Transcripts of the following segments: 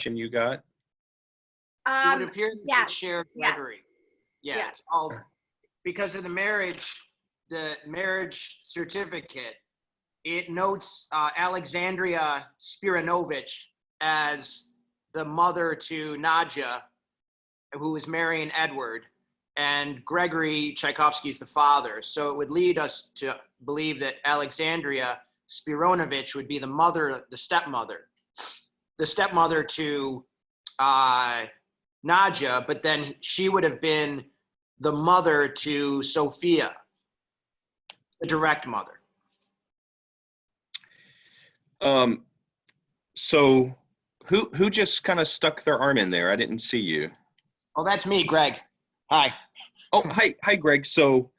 you got? It would appear that they Yes. share Yes. Gregory. Yeah, Yeah. it's all because of the marriage certificate. It notes Alexandria Spiranovich as the mother to Nadja, who was marrying Edward, and Gregory Tchaikovsky is the father. So it would lead us to believe that Alexandria Spiranovich would be the mother, the stepmother to Nadja, but then she would have been the mother to Sophia, the direct mother. So who just kind of stuck their arm in there? I didn't see you. Oh, that's me, Greg. Hi. Oh, hi, Greg. So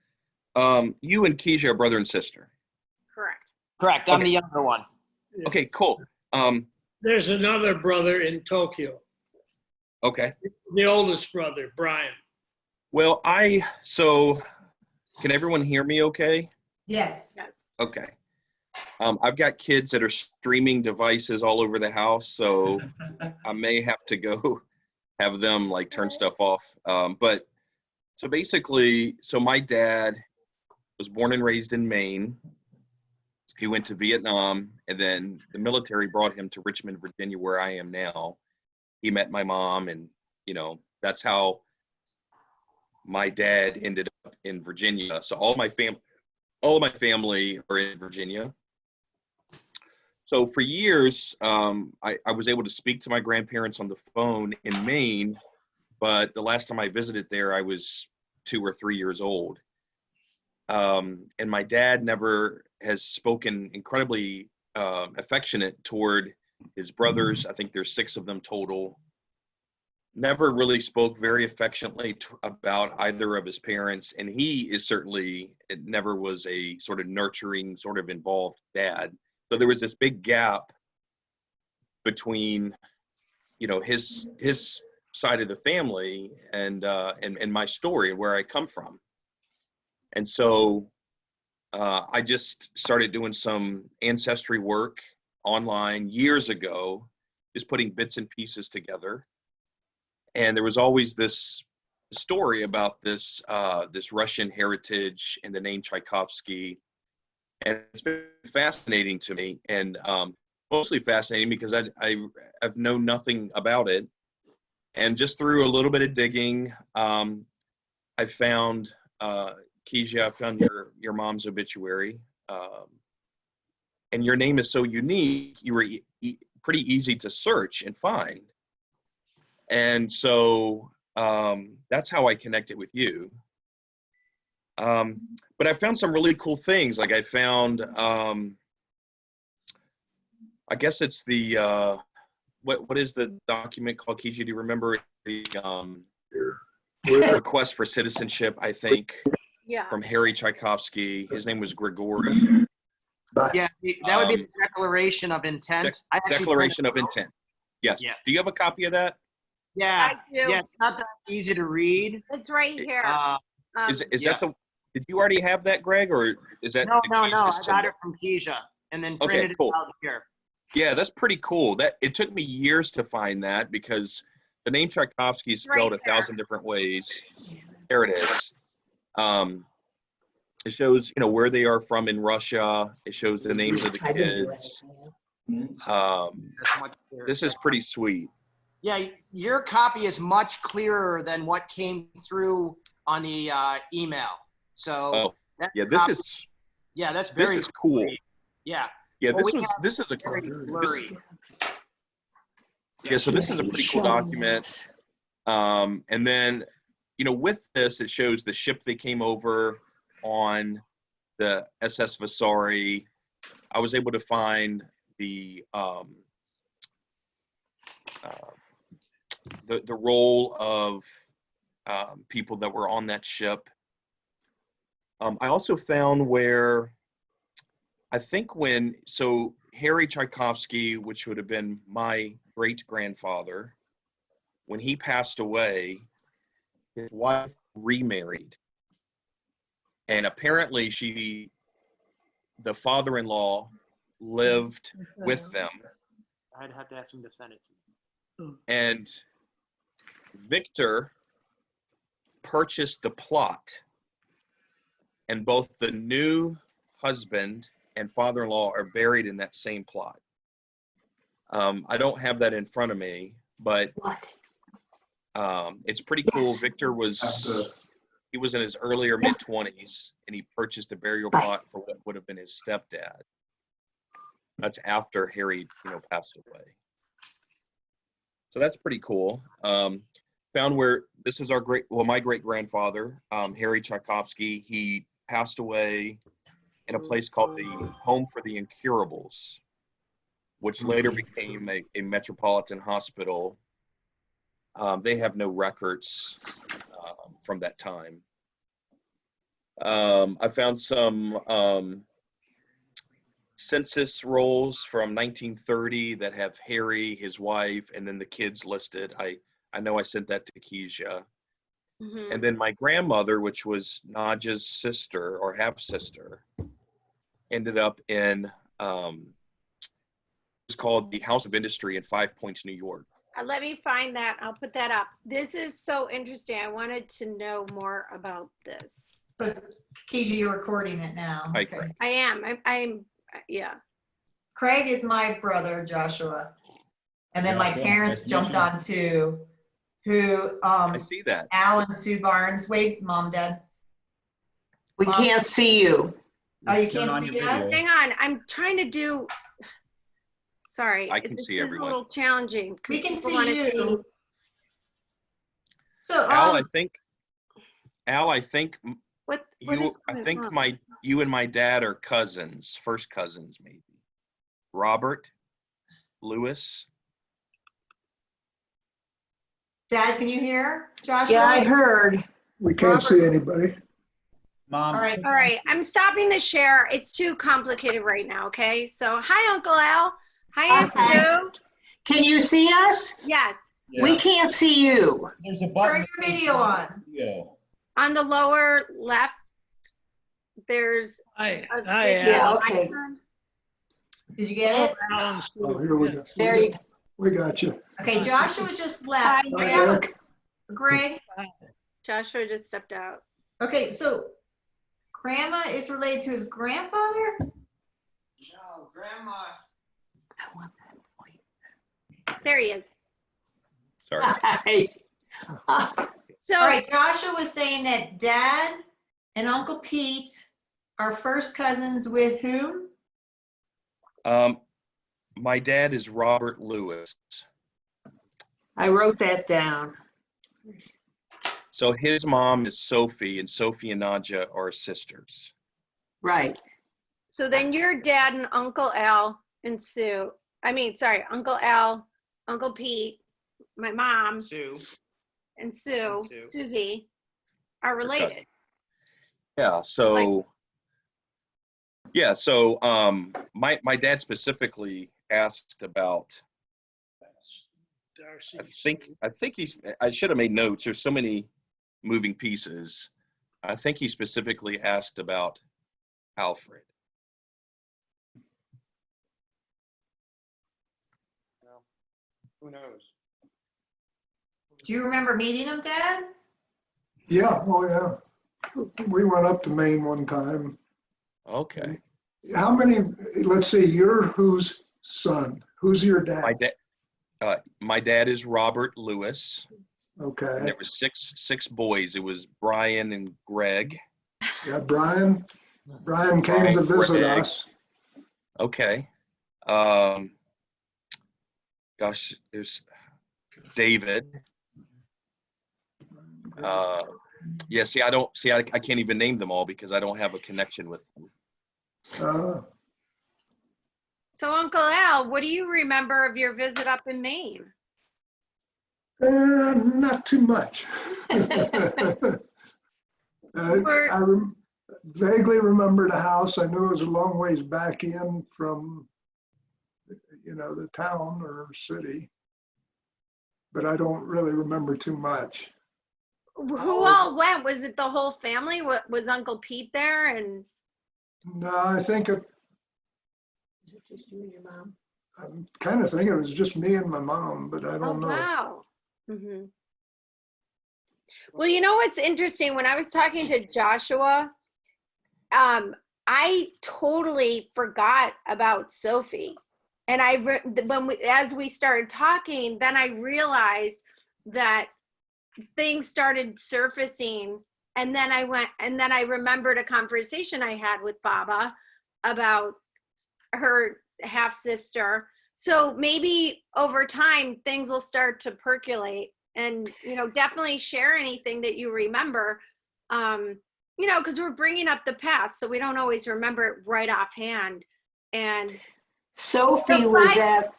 you and Keisha are brother and sister. Correct. Correct. I'm Okay. the younger one. Okay, cool. There's another brother in Tokyo, Okay. the oldest brother, Brian. Well, so can everyone hear me okay? Yes. Okay. I've got kids that are streaming devices all over the house, so I may have to go have them like turn stuff off. But so basically, my dad was born and raised in Maine. He went to Vietnam, and then the military brought him to Richmond, Virginia, where I am now. He met my mom, and that's how my dad ended up in Virginia. So all of my family are in Virginia. So for years, I was able to speak to my grandparents on the phone in Maine, but the last time I visited there, I was 2 or 3 years old. And my dad never has spoken incredibly affectionate toward his brothers. I think there's 6 of them total. Never really spoke very affectionately about either of his parents. And it never was a sort of nurturing, sort of involved dad. So there was this big gap between, his side of the family and my story and where I come from. And so I just started doing some ancestry work online years ago, just putting bits and pieces together. And there was always this story about this Russian heritage and the name Tchaikovsky. And it's been fascinating to me, and mostly fascinating because I've known nothing about it. And just through a little bit of digging, I found Keisha, I found your mom's obituary, and your name is so unique. You were pretty easy to search and find, and so that's how I connected with you. But I found some really cool things. Like I found, I guess it's the what is the document called, Keisha? Do you remember the request for citizenship? I think. Yeah. From Harry Tchaikovsky. His name was Grigory. Yeah, that would be the Declaration of Intent. Declaration of Intent. Yes. Yeah. Do you have a copy of that? Yeah. I do. Yeah, it's not that easy to read. It's right here. Is yeah. that did you already have that, Greg, or is that? No. Keisha's I got symbol? it from Keisha and then Okay, printed cool. it out here. Yeah, that's pretty cool. That it took me years to find that because the name Tchaikovsky is spelled Right 1,000 different ways. There it is. It shows, where they are from in Russia. It shows the names of the kids. That's much clearer. This is pretty sweet. Yeah, your copy is much clearer than what came through on the email. So Oh, that yeah, this copy- is yeah, that's very this is cool. Yeah. Yeah, Well, this is a very this, blurry. yeah. So this is a pretty cool document. And then, with this, it shows the ship they came over on, the SS Vasari. I was able to find the role of people that were on that ship. I also found where I think so Harry Tchaikovsky, which would have been my great-grandfather, when he passed away, his wife remarried. And apparently the father-in-law lived with them. I'd have to ask him to send it to me. And Victor purchased the plot, and both the new husband and father-in-law are buried in that same plot. I don't have that in front of me, but it's pretty cool. Victor he was in his earlier mid-20s, and he purchased a burial plot for what would have been his stepdad. That's after Harry, passed away. So that's pretty cool. Found where this is my great-grandfather, Harry Tchaikovsky. He passed away in a place called the Home for the Incurables, which later became a metropolitan hospital. They have no records from that time. I found some census rolls from 1930 that have Harry, his wife, and then the kids listed. I know I sent that to Keisha. Mhm. And then my grandmother, which was Nadja's sister or half-sister, ended up in it's called the House of Industry in Five Points, New York. Let me find that. I'll put that up. This is so interesting. I wanted to know more about this. So, Keisha, you're recording it now. Hi, Okay. Craig. I am. I'm yeah. Craig is my brother, Joshua. And then my parents jumped on too, who, I see that. Al and Sue Barnes. Wait, Mom, Dad. We can't see you. Oh, you It's done can't on see your us? video. Hang on. I'm trying to do. Sorry. I can this see is everyone. a little challenging. 'cause We can people see wanna you. So, Al, I think What you is I going think on? you and my dad are cousins, first cousins maybe. Robert Lewis. Dad, can you hear Joshua? Yeah, I heard. We can't see anybody. Mom. All right. All right, I'm stopping the share. It's too complicated right now, okay? So, hi, Uncle Al. Hi, Aunt Okay. Sue. Can you see us? Yes, We can't see you. There's a button. Turn your video on. Video. on the lower left, there's Hi, a hi, video Yeah, Al. okay. icon. Did you get it? Alan Oh, here we go. There you go. We got you. Okay, Joshua just left. Hi, Hi, Eric. Greg. Joshua just stepped out. Okay, so grandma is related to his grandfather? No, Grandma. There he is. Sorry. Hi. So, All right, Joshua was saying that Dad and Uncle Pete are first cousins with whom? My dad is Robert Lewis. I wrote that down. So his mom is Sophie, and Sophie and Nadja are sisters. Right. so then your dad and Uncle Al and Sue, Uncle Al, Uncle Pete, my mom, Sue. and Sue, And Sue. Susie, are related. Yeah, so my dad specifically asked about Darcy. I should have made notes. There's so many moving pieces. I think he specifically asked about Alfred. Who knows? Do you remember meeting him, Dad? Yeah, oh yeah. We went up to Maine one time. Okay. How many, let's see, you're whose son? Who's your dad? My dad is Robert Lewis. Okay. And there was six boys. It was Brian and Greg. Yeah, Brian came to visit Greg. us. Okay. Gosh, there's David. Yeah, I can't even name them all because I don't have a connection with them. So, Uncle Al, what do you remember of your visit up in Maine? Not too much. I vaguely remember the house. I knew it was a long ways back in from, the town or city, but I don't really remember too much. Who all went? Was it the whole family? Was Uncle Pete there? And No, I think Is it just you and your mom? I'm kind of thinking it was just me and my mom, but I Oh, don't know. wow. hmm Well, you know what's interesting? When I was talking to Joshua, I totally forgot about Sophie. And as we started talking, then I realized that things started surfacing. And then I remembered a conversation I had with Baba about her half sister. So maybe over time things will start to percolate, and definitely share anything that you remember, because we're bringing up the past, so we don't always remember it right offhand. And Sophie So was five- at,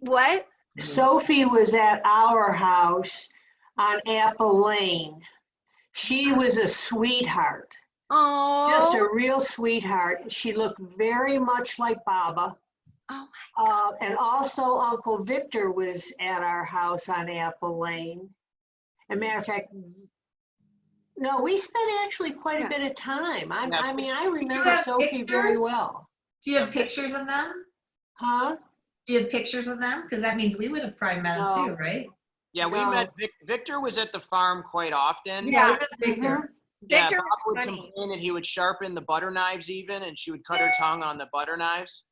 what? Sophie was at our house on Apple Lane. She was a sweetheart, just a Oh, real sweetheart. She looked very much like Baba. oh And also Uncle Victor was at our house on Apple Lane. As a matter of fact, no, we spent actually quite a bit of time. I remember have Sophie very pictures? well. Do you have pictures of them? Huh? Do you have pictures of them? Because that means we would have probably met them No. too, right? Yeah, we No. met, Victor was at the farm quite often. Yeah, we met Victor. Yeah, Victor Bob was would funny. complain that he would sharpen the butter knives even, and she would cut her tongue on the butter knives.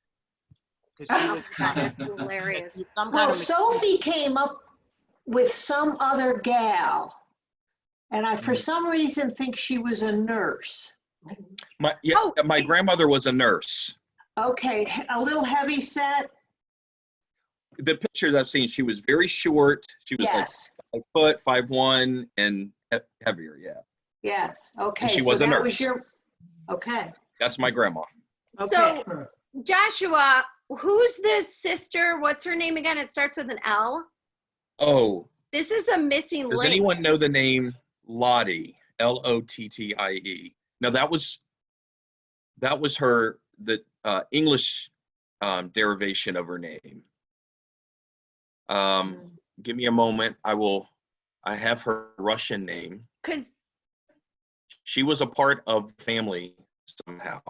Because he was That's hilarious. some Well, kind of Sophie came up with some other gal, and I, for some reason, think she was a nurse. My grandmother was a nurse. Okay, a little heavy set. The pictures I've seen, she was very short. She was Yes, like 5 foot, 5'1", and heavier. Yeah, yes. Okay, she so was a that nurse. was your. Okay. that's my grandma. Okay. So Joshua, who's this sister? What's her name again? It starts with an L. Oh, This is a missing does link. anyone know the name Lottie? Lottie. Now that was the English derivation of her name. Give me a moment. I have her Russian name. Because She was a part of the family somehow.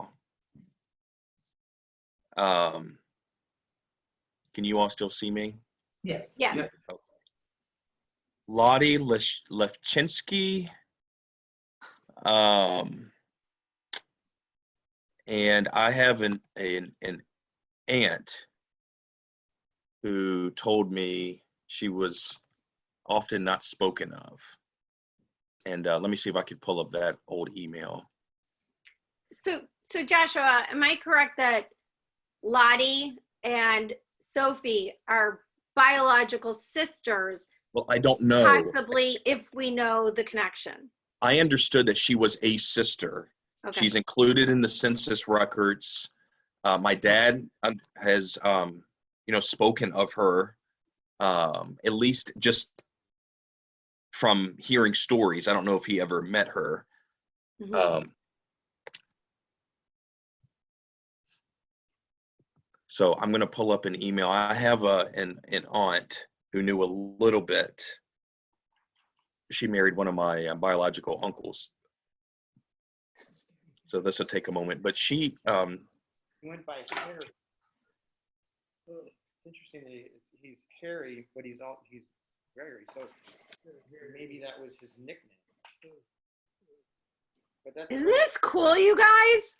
Can you all still see me? Yes. yes, Lottie Levchinsky. And I have an aunt who told me she was often not spoken of. And let me see if I could pull up that old email. So Joshua, am I correct that Lottie and Sophie are biological sisters? Well, I don't know. Possibly, if we know the connection. I understood that she was a sister. Okay. She's included in the census records. My dad has, spoken of her, at least just from hearing stories. I don't know if he ever met her. Mhm. So I'm going to pull up an email. I have an aunt who knew a little bit. She married one of my biological uncles. So this will take a moment, but she, He went by Harry. Well, it's interesting that he's Harry, but he's Gregory. So maybe that was his nickname. But that's Isn't this cool, you guys?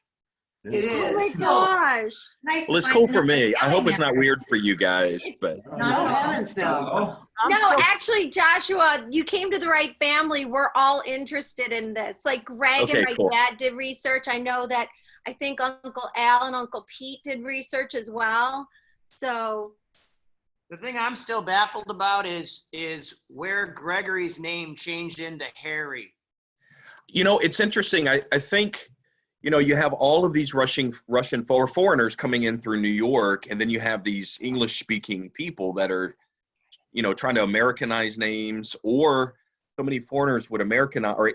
It Oh my is. gosh. Nice. well, it's to cool find for another me. I hope it's not family weird for you guys, but member. No Not at all. heavens, no. I'm No, still- actually, Joshua, you came to the right family. We're all interested in this. Like Greg Okay, and my cool. dad did research. I think Uncle Al and Uncle Pete did research as well. So The thing I'm still baffled about is where Gregory's name changed into Harry. it's interesting. I think, you have all of these Russian foreigners coming in through New York, and then you have these English-speaking people that are, trying to Americanize names, or so many foreigners would Americanize, or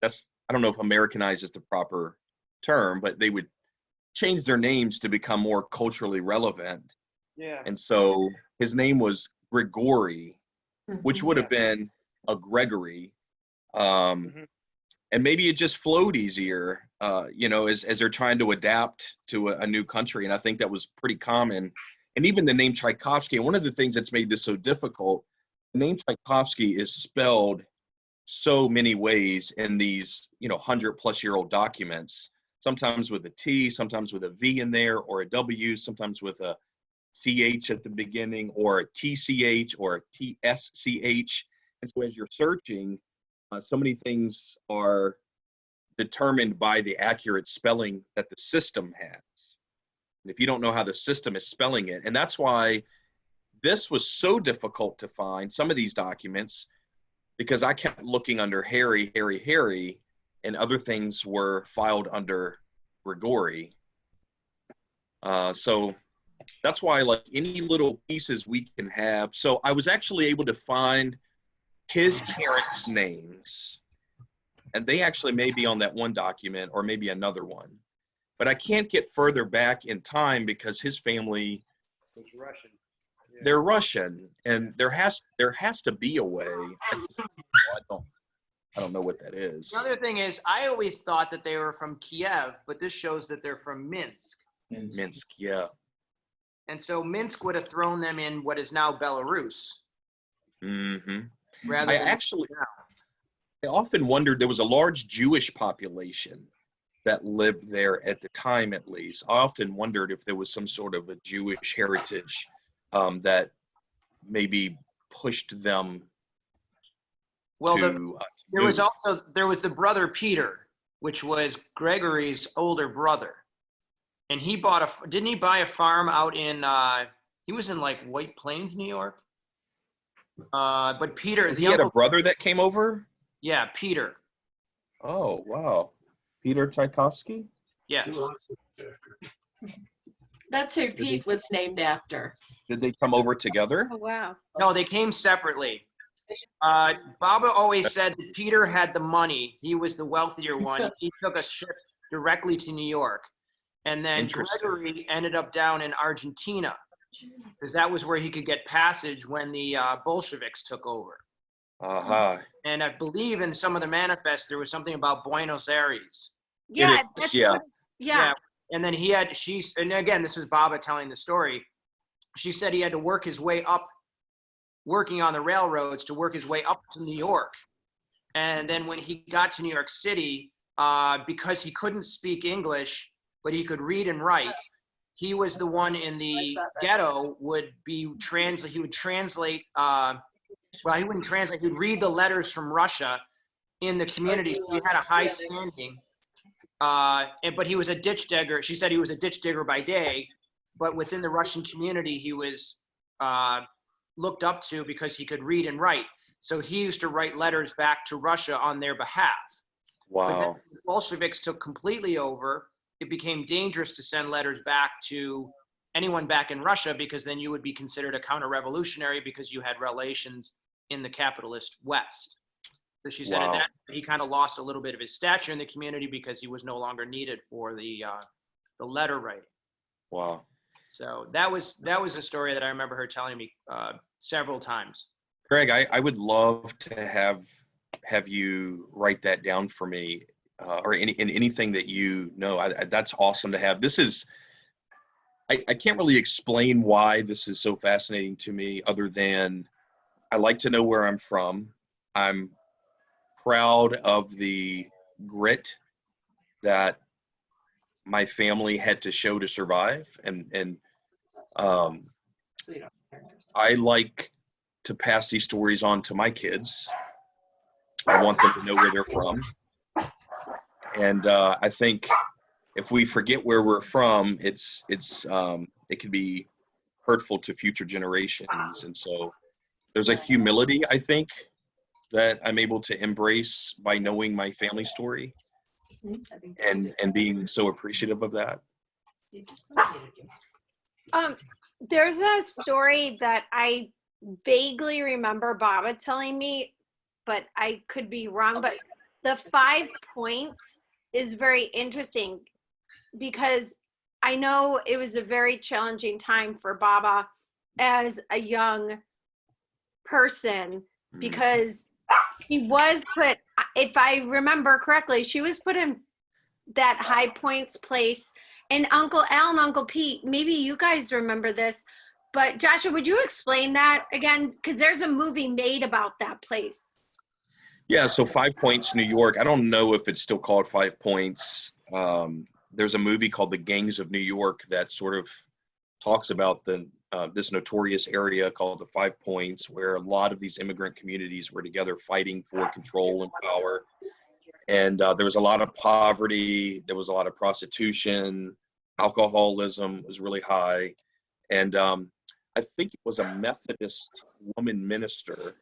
I don't know if Americanize is the proper term, but they would change their names to become more culturally relevant. yeah. And so his name was Grigori, which would have Yeah. been a Gregory. And maybe it just flowed easier, as they're trying to adapt to a new country. And I think that was pretty common and even the name Tchaikovsky. And one of the things that's made this so difficult, the name Tchaikovsky is spelled so many ways in these, 100-plus-year-old documents, sometimes with a T, sometimes with a V in there, or a W, sometimes with a CH at the beginning, or a TCH, or a TSCH. And so as you're searching, so many things are determined by the accurate spelling that the system has. And if you don't know how the system is spelling it, and that's why this was so difficult to find, some of these documents, because I kept looking under Harry, and other things were filed under Grigori. So that's why, like, any little pieces we can have. So I was actually able to find his parents' names, and they actually may be on that one document or maybe another one. But I can't get further back in time because his family, It's Russian. Yeah. they're Russian, and there has to be a way. I don't know what that is. The other thing is, I always thought that they were from Kiev, but this shows that they're from Minsk. Minsk, yeah. And so Minsk would have thrown them in what is now Belarus. Mm-hmm. Rather I than actually, I often wondered, there was a large Jewish population that lived there at the time, at least. I often wondered if there was some sort of a Jewish heritage that maybe pushed them well, to there was the brother Peter, which was Gregory's older brother. And he didn't he buy a farm out in, he was in like White Plains, New York? But Peter, he had a brother that came over? Yeah, Peter. Oh, wow. Peter Tchaikovsky? Yes. That's who Pete was named after. Did they come over together? Oh, wow. No, they came separately. Baba always said that Peter had the money. He was the wealthier one. He took a ship directly to New York. And then Interesting. Gregory ended up down in Argentina because that was where he could get passage when the Bolsheviks took over. Uh-huh. And I believe in some of the manifests, there was something about Buenos Aires. Yeah. is, That's yeah. what- yeah. And then and again, this was Baba telling the story. She said he had to work his way up, working on the railroads to work his way up to New York. And then when he got to New York City, because he couldn't speak English, but he could read and write, he was the one in the ghetto he would translate, he wouldn't translate, he'd read the letters from Russia in the community. So he had a high standing. But he was a ditch digger. She said he was a ditch digger by day, but within the Russian community, he was looked up to because he could read and write. So he used to write letters back to Russia on their behalf. But then Wow. when the Bolsheviks took completely over, it became dangerous to send letters back to anyone back in Russia because then you would be considered a counter-revolutionary because you had relations in the capitalist West. So she said Wow. that he kind of lost a little bit of his stature in the community because he was no longer needed for the letter writing. Wow. So that was a story that I remember her telling me several times. Greg, I would love to have you write that down for me, or in anything that you know. That's awesome to have. This is, I can't really explain why this is so fascinating to me, other than I like to know where I'm from. I'm proud of the grit that my family had to show to survive, and I like to pass these stories on to my kids. I want them to know where they're from. And I think if we forget where we're from, it can be hurtful to future generations. And so there's a humility, I think, that I'm able to embrace by knowing my family story and being so appreciative of that. There's a story that I vaguely remember Baba telling me, but I could be wrong. But the 5 points is very interesting because I know it was a very challenging time for Baba as a young person because he was put, if I remember correctly, she was put in that high points place. And Uncle Al and Uncle Pete, maybe you guys remember this, But Joshua, would you explain that again? Because there's a movie made about that place. Yeah, so 5 Points, New York. I don't know if it's still called 5 Points. There's a movie called The Gangs of New York that sort of talks about this notorious area called the 5 Points, where a lot of these immigrant communities were together fighting for control and power. And there was a lot of poverty. There was a lot of prostitution. Alcoholism was really high. And I think it was a Methodist woman minister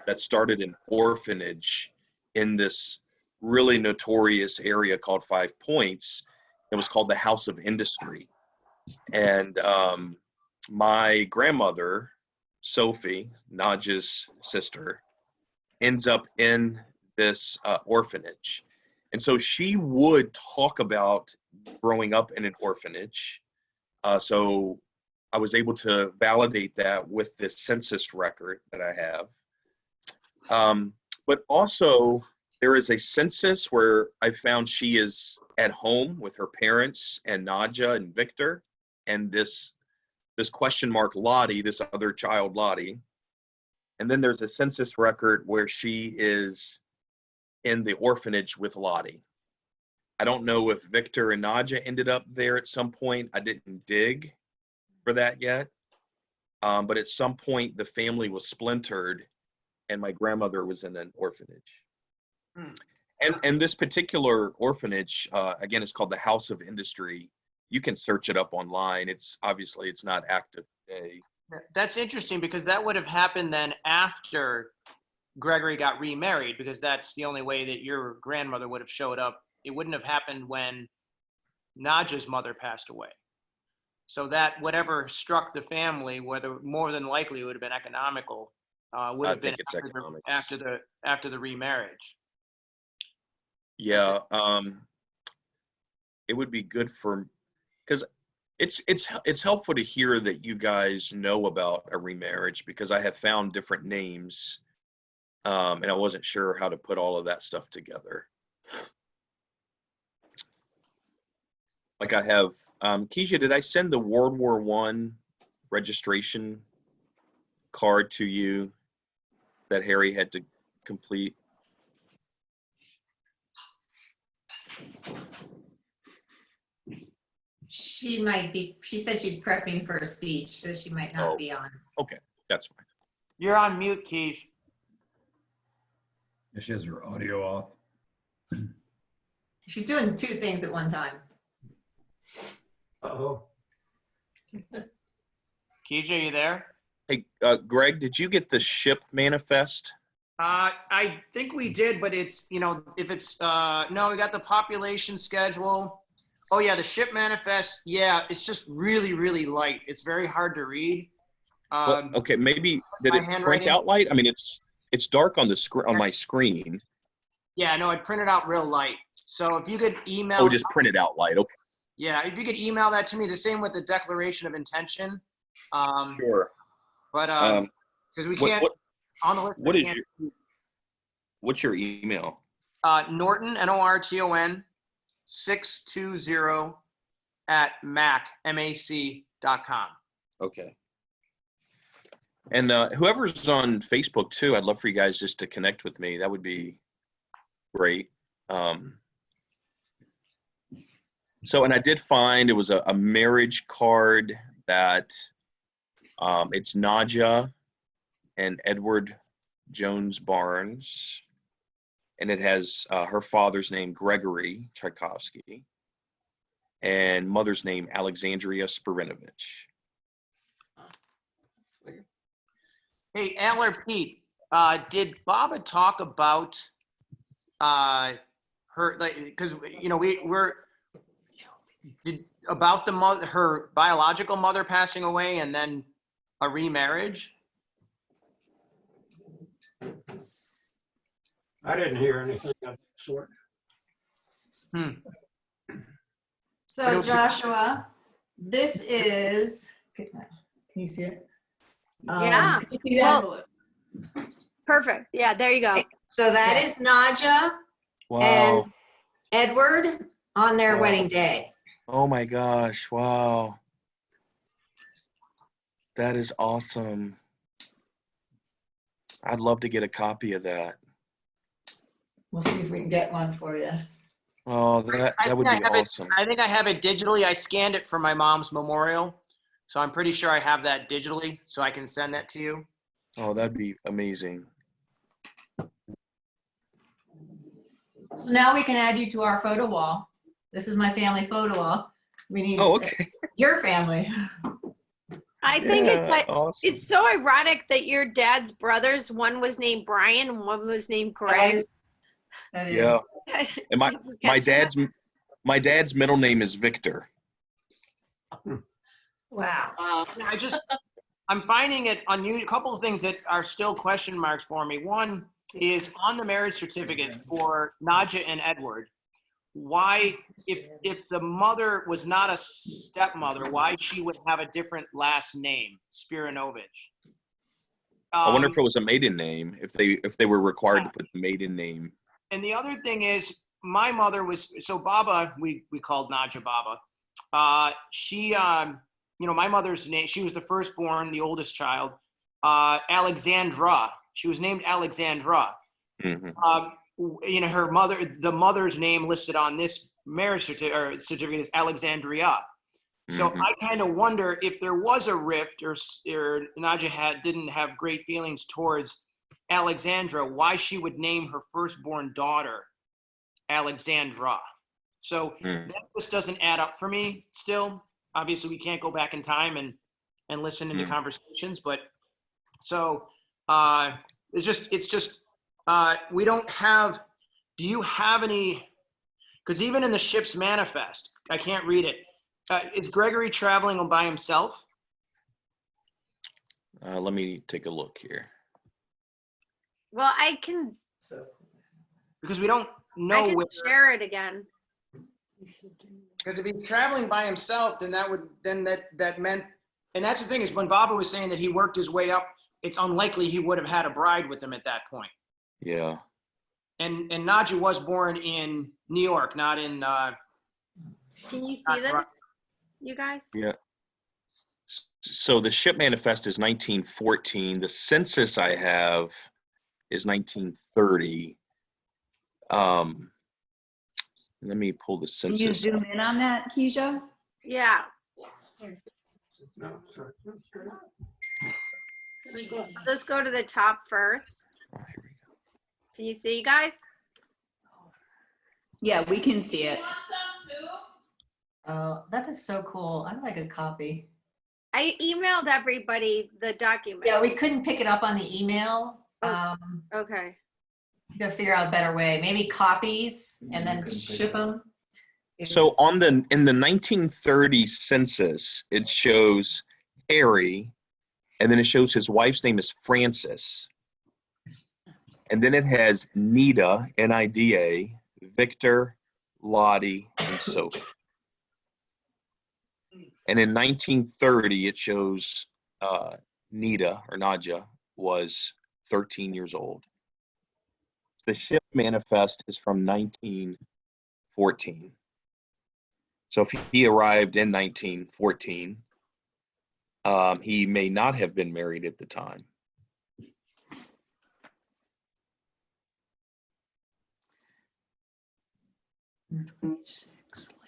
that started an orphanage in this really notorious area called 5 Points. It was called the House of Industry. And my grandmother, Sophie, Nadja's sister, ends up in this orphanage. And so she would talk about growing up in an orphanage. So I was able to validate that with this census record that I have. But also there is a census where I found she is at home with her parents and Nadja and Victor and this question mark Lottie, this other child Lottie. And then there's a census record where she is in the orphanage with Lottie. I don't know if Victor and Nadja ended up there at some point. I didn't dig for that yet. But at some point the family was splintered and my grandmother was in an orphanage. And this particular orphanage, again, is called the House of Industry. You can search it up online. It's not active today. That's interesting because that would have happened then after Gregory got remarried, because that's the only way that your grandmother would have showed up. It wouldn't have happened when Nadja's mother passed away. So that whatever struck the family, whether more than likely it would have been economical, would have been after the remarriage. Yeah, it would be good because it's helpful to hear that you guys know about a remarriage, because I have found different names, and I wasn't sure how to put all of that stuff together. Like I have, Keisha, did I send the World War I registration card to you that Harry had to complete? She might be, she said she's prepping for a speech, so she might not be on. Okay, that's fine. You're on mute, Keish. She has her audio off. She's doing two things at one time. Uh-oh. Keisha, you there? Hey, Greg, did you get the SHIP manifest? I think we did, but it's, if it's, no, we got the population schedule. Oh yeah, the SHIP manifest. Yeah, it's just really, really light. It's very hard to read. Well, okay, maybe, did it print out light? I mean, it's dark on the screen, on my screen. Yeah, no, it printed out real light. So if you could email. Oh, just print it out light, okay. Yeah, if you could email that to me, the same with the declaration of intention. Sure. But because we can't on the list. What's your email? Norton, Norton 620 at mac.com. Okay. And whoever's on Facebook too, I'd love for you guys just to connect with me. That would be great. So, and I did find it was a marriage card that it's Nadja and Edward Jones Barnes, and it has her father's name, Gregory Tchaikovsky, and mother's name, Alexandria Spirinovich. Hey, Antler Pete, did Baba talk about her, like, because about the mother, her biological mother passing away and then a remarriage? I didn't hear anything of that sort. So Joshua, this is, can you see it? Yeah. Can you see that? Well, perfect. Yeah, there you go. So that is Nadja and Edward on their wedding day. Oh my gosh, wow. That is awesome. I'd love to get a copy of that. We'll see if we can get one for you. Oh, that would be awesome. I think I have it digitally. I scanned it for my mom's memorial. So I'm pretty sure I have that digitally, so I can send that to you. Oh, that'd be amazing. So now we can add you to our photo wall. This is my family photo wall. We need Oh, okay. your family. I think Awesome. it's so ironic that your dad's brothers, one was named Brian and one was named Greg. That is- Yeah. And my Catch that? dad's middle name is Victor. Wow. I'm finding it unusual. A couple of things that are still question marks for me. One is on the marriage certificate for Nadja and Edward. Why, if the mother was not a stepmother, why she would have a different last name, Spiranovich? I wonder if it was a maiden name, if they were required to put the maiden name. And the other thing is, my mother was, so Baba, we called Nadja Baba. She, my mother's name, she was the firstborn, the oldest child, Alexandra. She was named Alexandra. Mm-hmm. Her mother, the mother's name listed on this marriage certificate is Alexandria. So Mhm. I kind of wonder if there was a rift or Nadja didn't have great feelings towards Alexandra, why she would name her firstborn daughter Alexandra. So that just doesn't add up for me still. Obviously, we can't go back in time and listen into conversations, but so it's just we don't have. Do you have any? Because even in the ship's manifest, I can't read it. Is Gregory traveling by himself? Let me take a look here. Well, I can Because we don't know where. share it again. Because if he's traveling by himself, then that meant, and that's the thing is when Baba was saying that he worked his way up, it's unlikely he would have had a bride with him at that point. Yeah. And Nadja was born in New York, not in. Can you see this, you guys? Yeah. So the ship manifest is 1914. The census I have is 1930. Let me pull the Can you census. zoom in on that, Keisha? Yeah. Let's go to the top first. Oh, here we go. Can you see, you guys? Yeah, we can see it. Oh, that is so cool. I'd like a copy. I emailed everybody the document. Yeah, we couldn't pick it up on the email. Okay. We gotta figure out a better way. Maybe copies and then ship them. So in the 1930 census, it shows Harry, and then it shows his wife's name is Frances. And then it has Nida, N-I-D-A, Victor, Lottie, and Sophie. And in 1930, it shows Nida, or Nadja, was 13 years old. The ship manifest is from 1914. So if he arrived in 1914, he may not have been married at the time.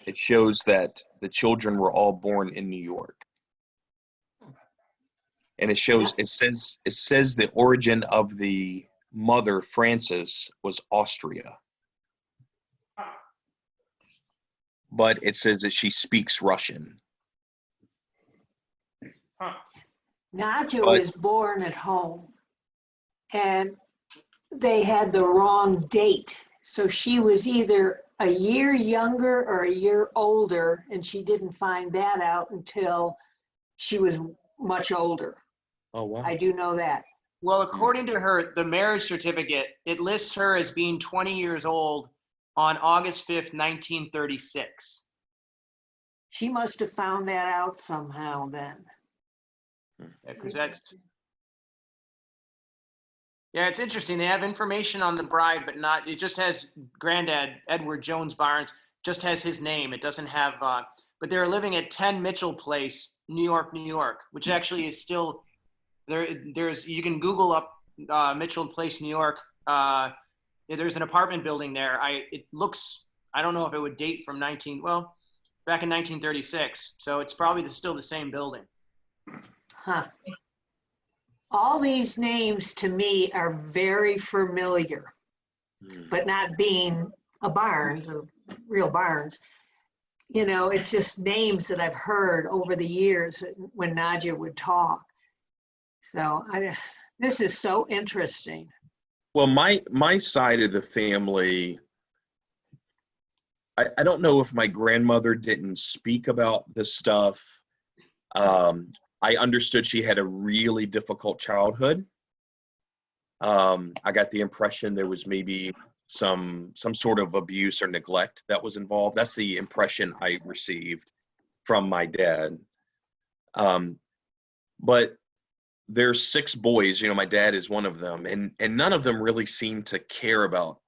It shows that the children were all born in New York. And it says the origin of the mother, Frances, was Austria. But it says that she speaks Russian. Nadja was born at home and they had the wrong date. So she was either a year younger or a year older, and she didn't find that out until she was much older. Oh, wow. I do know that. Well, according to her, the marriage certificate, it lists her as being 20 years old on August 5th, 1936. She must have found that out somehow then. Because it's interesting. They have information on the bride, but not, it just has Granddad, Edward Jones Barnes, just has his name. It doesn't have, but they're living at 10 Mitchell Place New York, which actually is still there. You can Google up Mitchell Place, New York. There's an apartment building there. It looks, I don't know if it would date from back in 1936. So it's probably still the same building. Huh. All these names to me are very familiar, but not being a Barnes or real Barnes. You know, it's just names that I've heard over the years when Nadja would talk. So this is so interesting. Well, my side of the family, I don't know if my grandmother didn't speak about this stuff. I understood she had a really difficult childhood. I got the impression there was maybe some sort of abuse or neglect that was involved. That's the impression I received from my dad. But there's 6 boys, you know, my dad is one of them, and none of them really seem to care about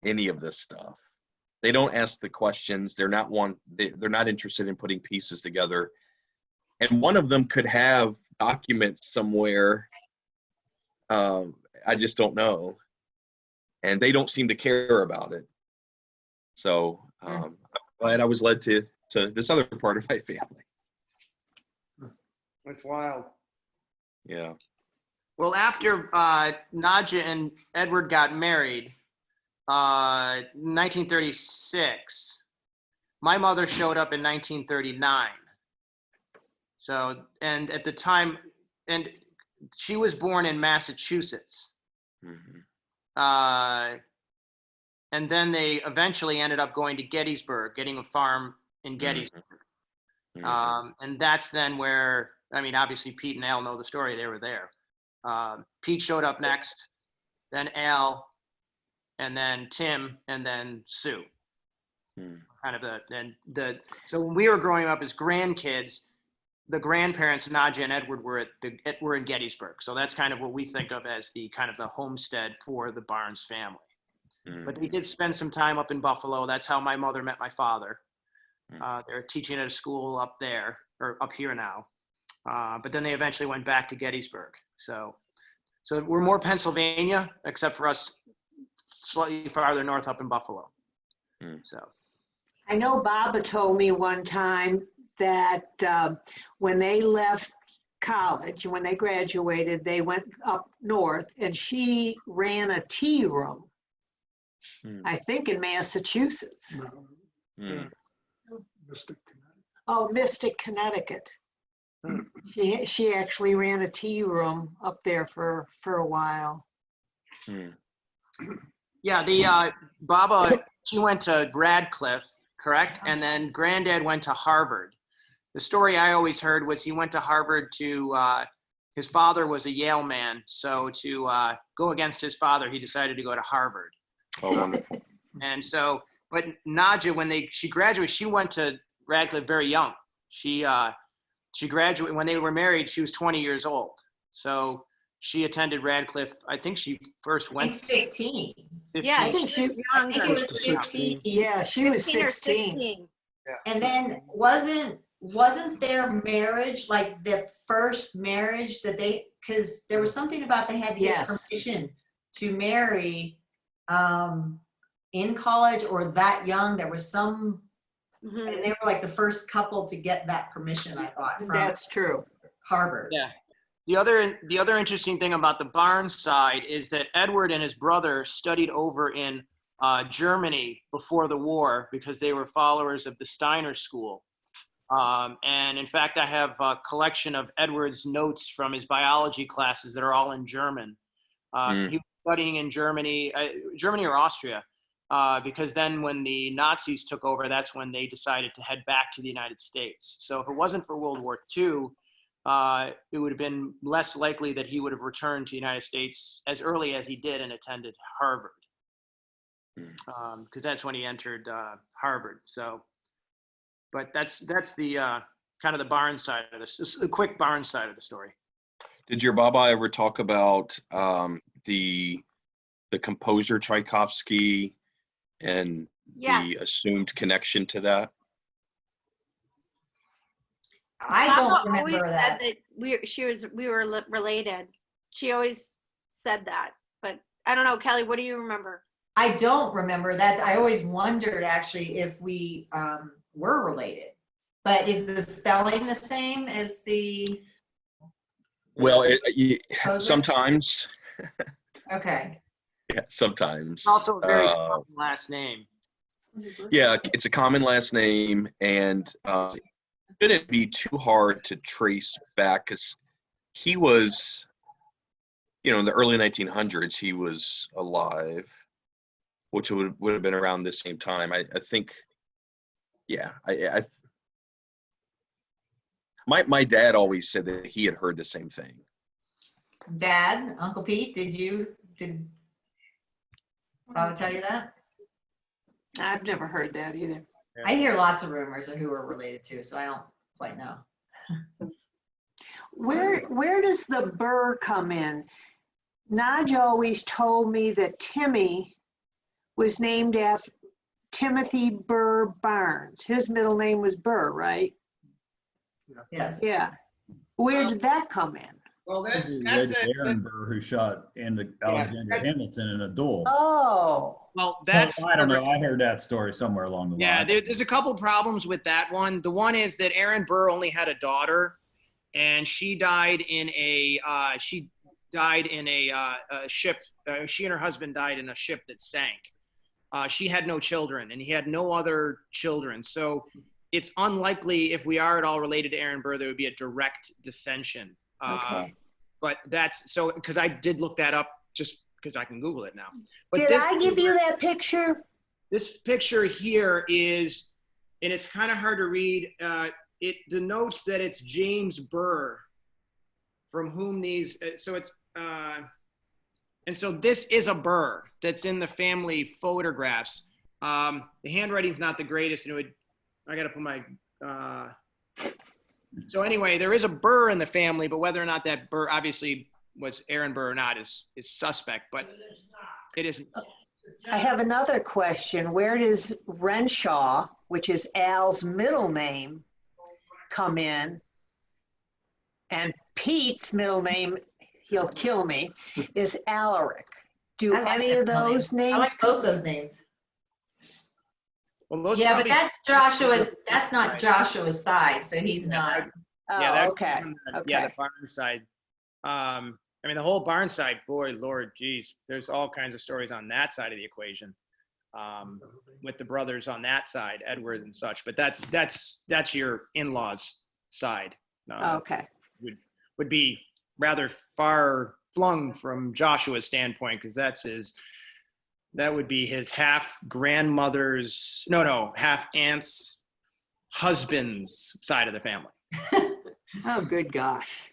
any of this stuff. They don't ask the questions. They're not interested in putting pieces together. And one of them could have documents somewhere. I just don't know. And they don't seem to care about it. So I'm glad I was led to this other part of my family. It's wild. Yeah. Well, after Nadja and Edward got married, 1936, my mother showed up in 1939. So, and at the time, and she was born in Massachusetts. Mm-hmm. And then they eventually ended up going to Gettysburg, getting a farm in Gettysburg. Mm-hmm. And that's then where, I mean, obviously Pete and Al know the story. They were there. Pete showed up next, then Al, and then Tim, and then Sue. Kind of so when we were growing up as grandkids, the grandparents, Nadja and Edward, were in Gettysburg. So that's kind of what we think of as the kind of the homestead for the Barnes family. But they did spend some time up in Buffalo. That's how my mother met my father. They're teaching at a school up there, or up here now. But then they eventually went back to Gettysburg. So we're more Pennsylvania, except for us slightly farther north up in Buffalo. So I know Baba told me one time that when they left college, when they graduated, they went up north, and she ran a tea room, I think in Massachusetts. Mystic. Oh, Mystic, Connecticut. She actually ran a tea room up there for a while. yeah, Baba, she went to Radcliffe, correct? And then Granddad went to Harvard. The story I always heard was he went to Harvard to, his father was a Yale man. So to go against his father, he decided to go to Harvard. Oh, wonderful. And so, but Nadja, when she graduated, she went to Radcliffe very young. She graduated, when they were married, she was 20 years old. So she attended Radcliffe. I think she first went. 15. Yeah, I think she, I think it was 15. yeah, she was 15 or 16. 16. And then wasn't their marriage like the first marriage that because there was something about they had to get Yes. permission to marry in college or that young. There was some, Mhm. and they were like the first couple to get that permission, I thought, from That's true. Harvard. Yeah. The other interesting thing about the Barnes side is that Edward and his brother studied over in Germany before the war because they were followers of the Steiner School. And in fact, I have a collection of Edward's notes from his biology classes that are all in German. He was studying in Germany or Austria, because then when the Nazis took over, that's when they decided to head back to the United States. So if it wasn't for World War II, it would have been less likely that he would have returned to the United States as early as he did and attended Harvard. Because that's when he entered Harvard. So, but that's the kind of the Barnes side of this. This is the quick Barnes side of the story. Did your Baba ever talk about the composer Tchaikovsky and Yes. the assumed connection to that? I Papa don't always remember said that. that we were related. She always said that, but I don't know, Kelly. What do you remember? I don't remember that. I always wondered actually if we were related. But is the spelling the same as the? Well, Poser? sometimes, Okay. yeah, sometimes. It's also a very Uh, common last name. Yeah, it's a common last name, and it shouldn't be too hard to trace back because he was, in the early 1900s, he was alive, which would have been around the same time. I think, yeah, my dad always said that he had heard the same thing. Dad, Uncle Pete, did Bob tell you that? I've never heard that either. I hear lots of rumors of who we're related to, so I don't quite know. Where does the Burr come in? Naj always told me that Timmy was named after Timothy Burr Barnes. His middle name was Burr, right? Yes. Yeah. Where did that come in? Well, This is Lady Aaron Burr who shot Alexander Hamilton in a duel. Oh, well, that's I don't know. I heard that story somewhere along the line. yeah. There's a couple problems with that one. The one is that Aaron Burr only had a daughter, and she died in a ship. She and her husband died in a ship that sank. She had no children, and he had no other children. So it's unlikely, if we are at all related to Aaron Burr, there would be a direct dissension. okay. But that's so because I did look that up just because I can Google it now. But Did I give you that picture? this picture here is, and it's kind of hard to read. It denotes that it's James Burr, from whom these. So it's and so this is a Burr that's in the family photographs. The handwriting's not the greatest, and I got to put my. So anyway, there is a Burr in the family, but whether or not that Burr obviously was Aaron Burr or not is suspect. But it isn't. I have another question. Where does Renshaw, which is Al's middle name, come in? And Pete's middle name, he'll kill me, is Alaric. Do I like any that of middle name. those names? I like both those names. Well, those Yeah, but probably, that's Joshua's, that's not Joshua's side, so he's not. yeah, Oh, that- okay, Yeah, the okay. barn side. I mean, the whole barn side, boy, Lord, geez, there's all kinds of stories on that side of the equation, with the brothers on that side, Edward and such. But that's your in-laws side. Okay. Would be rather far flung from Joshua's standpoint, because that would be his half grandmother's, half aunt's husband's side of the family. Oh, good gosh.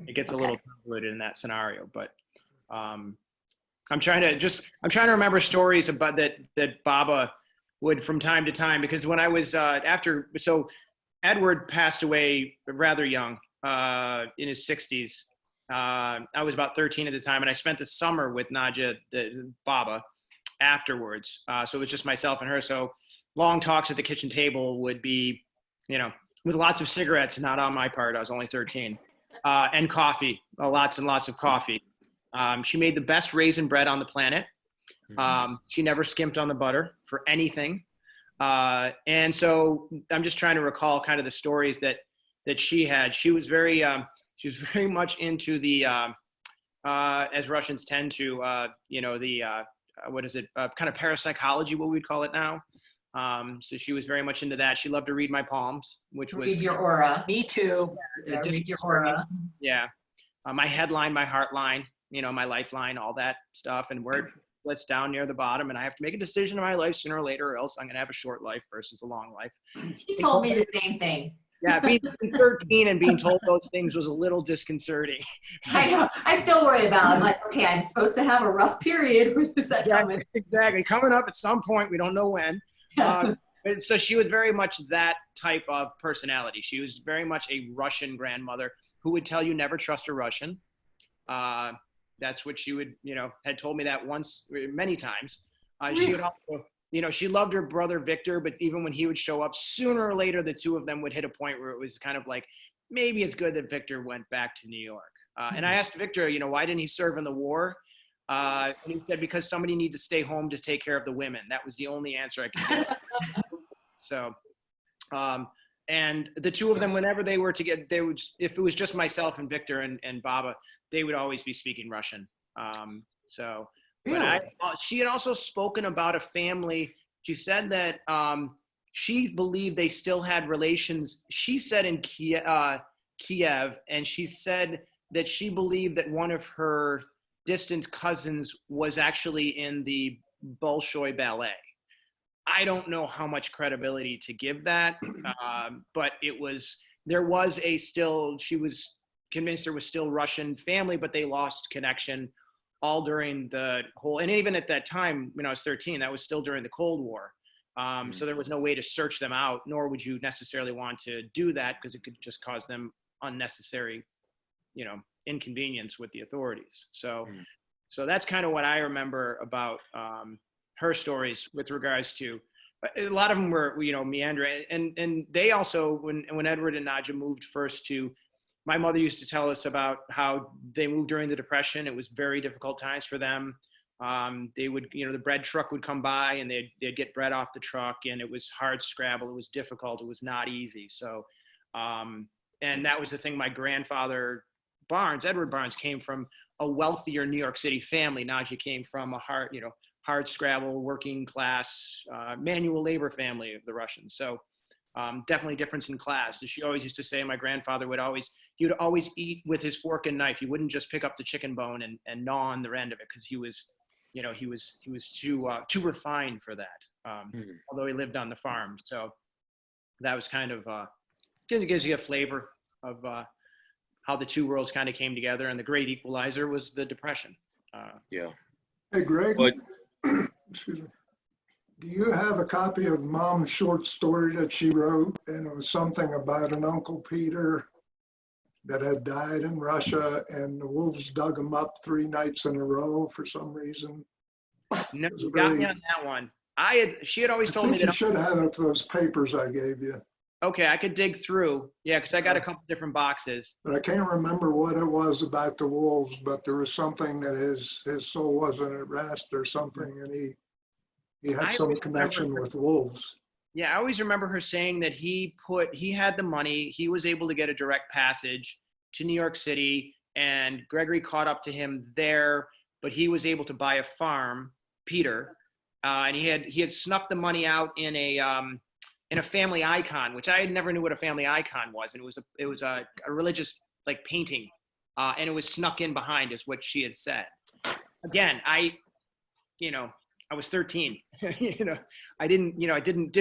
It gets a Okay. little convoluted in that scenario, but I'm trying to remember stories about that Baba would from time to time, because when I was so Edward passed away rather young, in his 60s. I was about 13 at the time, and I spent the summer with Nadia, the Baba, afterwards. So it was just myself and her. So long talks at the kitchen table would be, with lots of cigarettes, not on my part. I was only 13. And coffee, lots and lots of coffee. She made the best raisin bread on the planet. She never skimped on the butter for anything. And so I'm just trying to recall kind of the stories that she had. She was very much into the, as Russians tend to, what is it? Kind of parapsychology, what we'd call it now. So she was very much into that. She loved to read my palms, which was Read your aura. Me too. Yeah, read your aura. yeah. My headline, my heart line, my lifeline, all that stuff, and where it splits down near the bottom. And I have to make a decision in my life sooner or later, or else I'm going to have a short life versus a long life. She told me the same thing. Yeah, being 13 and being told those things was a little disconcerting. I know. I still worry about it. I'm like, okay, I'm supposed to have a rough period. When is that coming? Exactly. Coming up at some point, we don't know when. So she was very much that type of personality. She was very much a Russian grandmother who would tell you never trust a Russian. That's what she would, had told me that once, many times. She would also she loved her brother Victor, but even when he would show up, sooner or later, the two of them would hit a point where it was kind of like, maybe it's good that Victor went back to New York. And I asked Victor, why didn't he serve in the war? And he said, because somebody needs to stay home to take care of the women. That was the only answer I could get. So, and the two of them, whenever they were together, if it was just myself and Victor and Baba, they would always be speaking Russian. But she had also spoken about a family. She said that she believed they still had relations. She said in Kiev, and she said that she believed that one of her distant cousins was actually in the Bolshoi Ballet. I don't know how much credibility to give that, but she was convinced there was still Russian family, but they lost connection all during the whole, and even at that time, when I was 13, that was still during the Cold War. So there was no way to search them out, nor would you necessarily want to do that because it could just cause them unnecessary, inconvenience with the authorities. So that's kind of what I remember about her stories with regards to, a lot of them were, meandering. And they also, when Edward and Nadja moved first to, my mother used to tell us about how they moved during the Depression. It was very difficult times for them. They would, the bread truck would come by and they'd get bread off the truck, and it was hard scrabble. It was difficult. It was not easy. So, and that was the thing. My grandfather Barnes, Edward Barnes, came from a wealthier New York City family. Nadja came from a hard scrabble, working class, manual labor family of the Russians. So definitely difference in class. And she always used to say, my grandfather would always eat with his fork and knife. He wouldn't just pick up the chicken bone and gnaw on the end of it, because he was too refined for that. Although he lived on the farm. So that was kind of, gives you a flavor of how the two worlds kind of came together. And the great equalizer was the Depression. Yeah. Hey, Greg, But excuse me. Do you have a copy of Mom's short story that she wrote? And it was something about an Uncle Peter that had died in Russia, and the wolves dug him up 3 nights in a row for some reason. No, you got me on that one. She had always told me that. You should have up those papers I gave you. Okay, I could dig through. Yeah, because I got a couple different boxes. But I can't remember what it was about the wolves, but there was something that his soul wasn't at rest or something, and he had some connection with wolves. Yeah, I always remember her saying that he had the money, he was able to get a direct passage to New York City, and Gregory caught up to him there, but he was able to buy a farm, Peter, and he had snuck the money out in a family icon, which I never knew what a family icon was, and it was a religious like painting, and it was snuck in behind, is what she had said. Again, I was 13. I didn't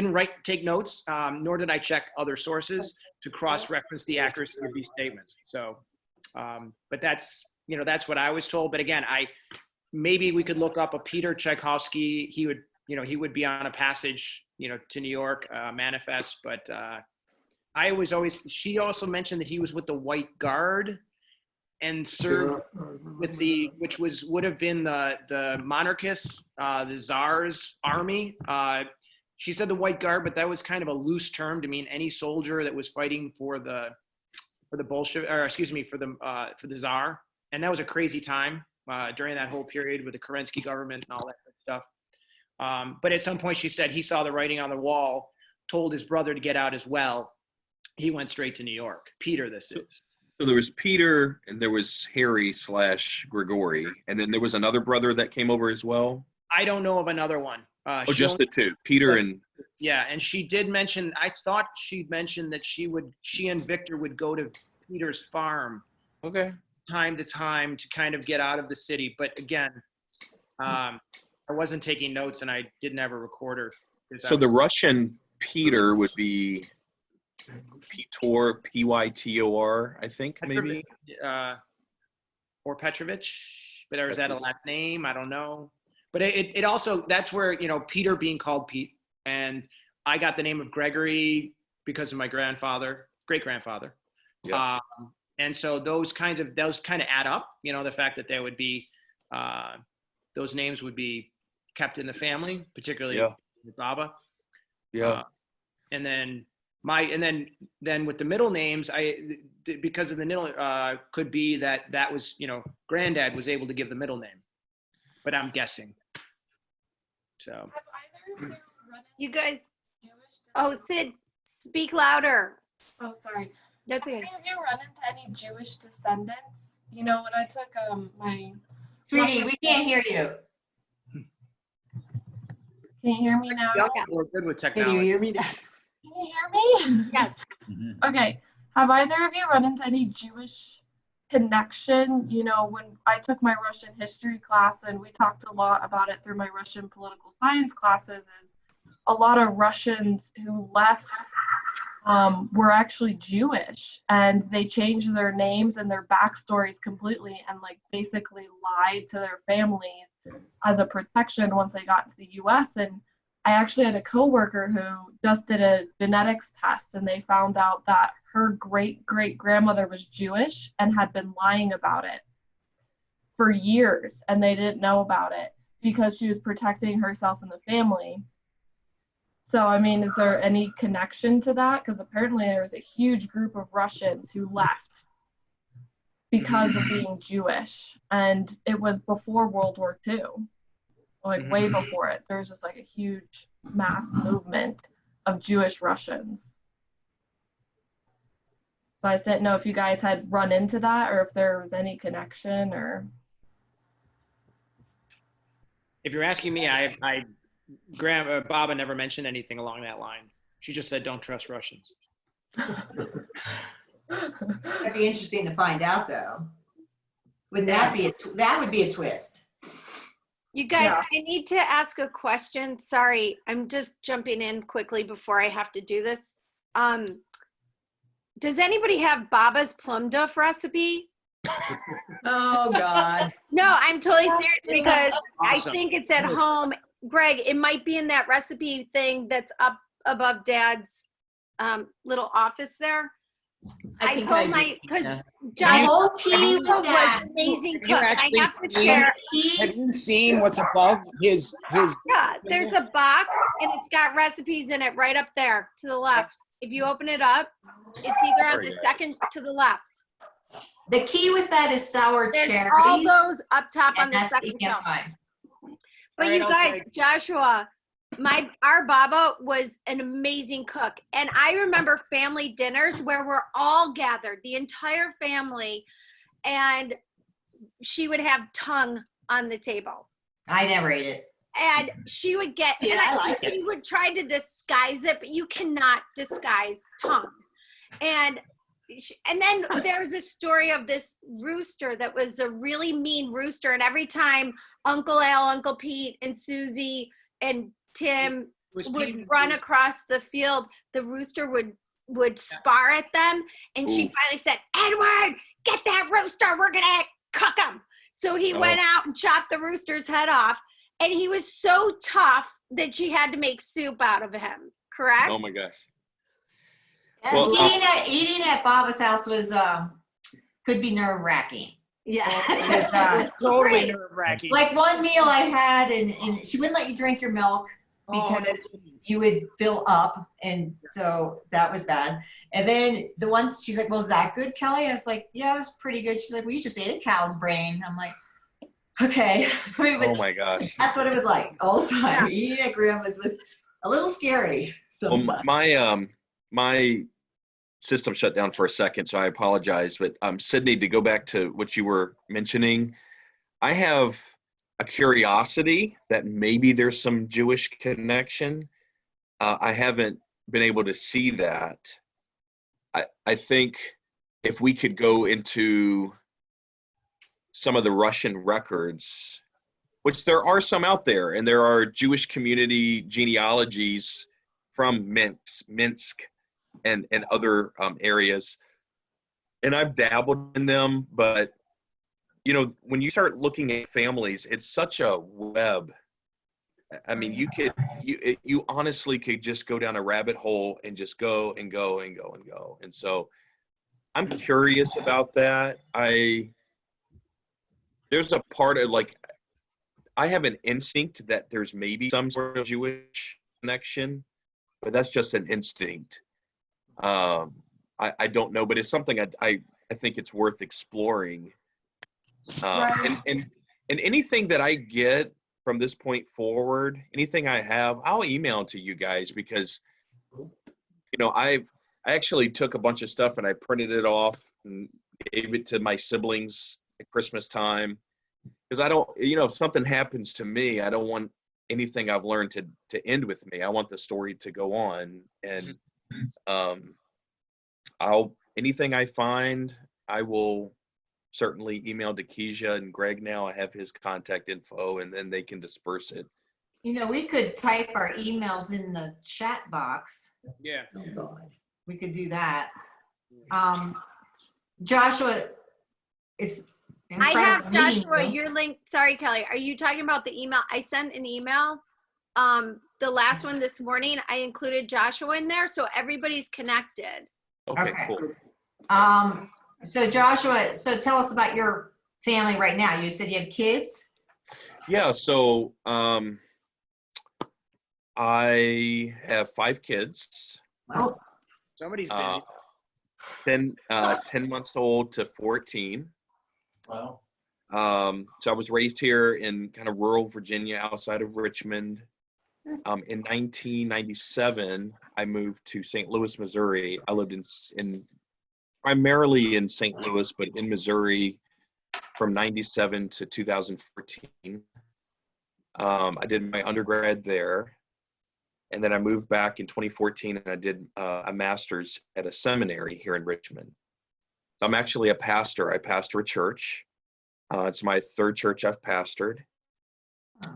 take notes, nor did I check other sources to cross-reference the accuracy of these statements. So, but that's what I was told. But again, maybe we could look up a Peter Tchaikovsky. He would be on a passage, to New York, manifest. But she also mentioned that he was with the White Guard and served with which would have been the monarchists, the Tsar's army. She said the White Guard, but that was kind of a loose term to mean any soldier that was fighting for the Bolshevik, or excuse me, for the Tsar. And that was a crazy time during that whole period with the Kerensky government and all that good stuff. But at some point she said he saw the writing on the wall, told his brother to get out as well. He went straight to New York. Peter, this is. So there was Peter, and there was Harry/Gregory, and then there was another brother that came over as well. I don't know of another one. Just the two, Peter and. Yeah, and she did mention. I thought she mentioned that she and Victor would go to Peter's farm. Okay. Time to time to kind of get out of the city, but again, I wasn't taking notes, and I didn't have a recorder. So the Russian Peter would be Pitor, Pytor, I think, maybe. Or Petrovich, but is that a last name? I don't know. But it also, that's where, Peter being called Pete, and I got the name of Gregory because of my great-grandfather. Yeah. And so those kind of add up, the fact that there would be, those names would be kept in the family, particularly Baba. Yeah. And then then with the middle names, because of the middle, could be that was, granddad was able to give the middle name, but I'm guessing. So. You guys, oh, Sid, speak louder. Oh, sorry. That's okay. Have you run into any Jewish descendants? When I took my. Sweetie, we can't hear you. Can you hear me now? Yeah, we're good with technology. Can you hear me now? Can you hear me? Yes. Okay. Have either of you run into any Jewish connection? When I took my Russian history class, and we talked a lot about it through my Russian political science classes, is a lot of Russians who left were actually Jewish, and they changed their names and their backstories completely, and basically lied to their families as a protection once they got to the US. And I actually had a coworker who just did a genetics test, and they found out that her great-great-grandmother was Jewish and had been lying about it for years, and they didn't know about it because she was protecting herself and the family. So, I mean, is there any connection to that? Because apparently there was a huge group of Russians who left because of being Jewish. And it was before World War II, way before it. There was just a huge mass movement of Jewish Russians. So I just didn't know if you guys had run into that or if there was any connection or. If you're asking me, Baba never mentioned anything along that line. She just said, "Don't trust Russians." That'd be interesting to find out, though. Wouldn't that be that would be a twist? You guys, I need to ask a question. Sorry, I'm just jumping in quickly before I have to do this. Does anybody have Baba's plum duff recipe? Oh, God. No, I'm totally serious because Awesome. I think it's at home. Greg, it might be in that recipe thing that's up above Dad's little office there. I told because The Josh whole key with was that. amazing you cook. I actually have to seen- share. Have you seen what's above his? Yeah, there's a box and it's got recipes in it right up there to the left. If you open it up, it's either on the second to the left. The key with that is sour There's cherries. all those up top on And the that's what you second can't shelf. find. But All you right, guys, Joshua, our Baba was an amazing cook. And I remember family dinners where we're all gathered, the entire family, and she would have tongue on the table. I never ate it. And she would get, Yeah, I like she would try to disguise it, but you cannot disguise tongue. And then there's a story of this rooster that was a really mean rooster. And every time Uncle Al, Uncle Pete, and Susie and Tim would run across the field, the rooster would spar at them. And she finally said, "Edward, get that rooster. We're going to cook him." So he went out and chopped the rooster's head off. And he was so tough that she had to make soup out of him. Correct? Oh my gosh. Well, eating at Baba's house was could be nerve-wracking. Yeah. Totally nerve-wracking. Like one meal I had, and she wouldn't let you drink your milk because you would fill up, and so that was bad. And then the one, she's like, "Well, is that good, Kelly?" I was like, "Yeah, it was pretty good." She's like, "Well, you just ate a cow's brain." I'm like, "Okay." I mean, Oh my gosh. that's what it was like all the time. Eating at Grandma's was a little scary. Well, Sometimes. my system shut down for a second, so I apologize. But Sydney, to go back to what you were mentioning, I have a curiosity that maybe there's some Jewish connection. I haven't been able to see that. I think if we could go into some of the Russian records, which there are some out there, and there are Jewish community genealogies from Minsk and other areas. And I've dabbled in them, but when you start looking at families, it's such a web. I mean, you honestly could just go down a rabbit hole and just go and go and go and go. And so I'm curious about that. There's a part of I have an instinct that there's maybe some sort of Jewish connection, but that's just an instinct. I don't know, but it's something I think it's worth exploring. Right. And anything that I get from this point forward, anything I have, I'll email to you guys, because, I actually took a bunch of stuff and I printed it off and gave it to my siblings at Christmas time. Because I don't, if something happens to me, I don't want anything I've learned to end with me. I want the story to go on. And anything I find, I will certainly email to Keisha and Greg. Now I have his contact info, and then they can disperse it. We could type our emails in the chat box. Yeah. We could do that. Joshua is in I front have of me, Joshua, so- your link. Sorry, Kelly. Are you talking about the email? I sent an email. The last one this morning, I included Joshua in there, so everybody's connected. Okay, Okay. cool. So Joshua, tell us about your family right now. You said you have kids? Yeah, so I have 5 kids. Oh, Somebody's busy. 10 months old to 14. Wow. So I was raised here in kind of rural Virginia, outside of Richmond. In 1997, I moved to St. Louis, Missouri. I lived in primarily in St. Louis, but in Missouri from 97 to 2014. I did my undergrad there. And then I moved back in 2014 and I did a master's at a seminary here in Richmond. So I'm actually a pastor. I pastor a church. It's my 3rd church I've pastored.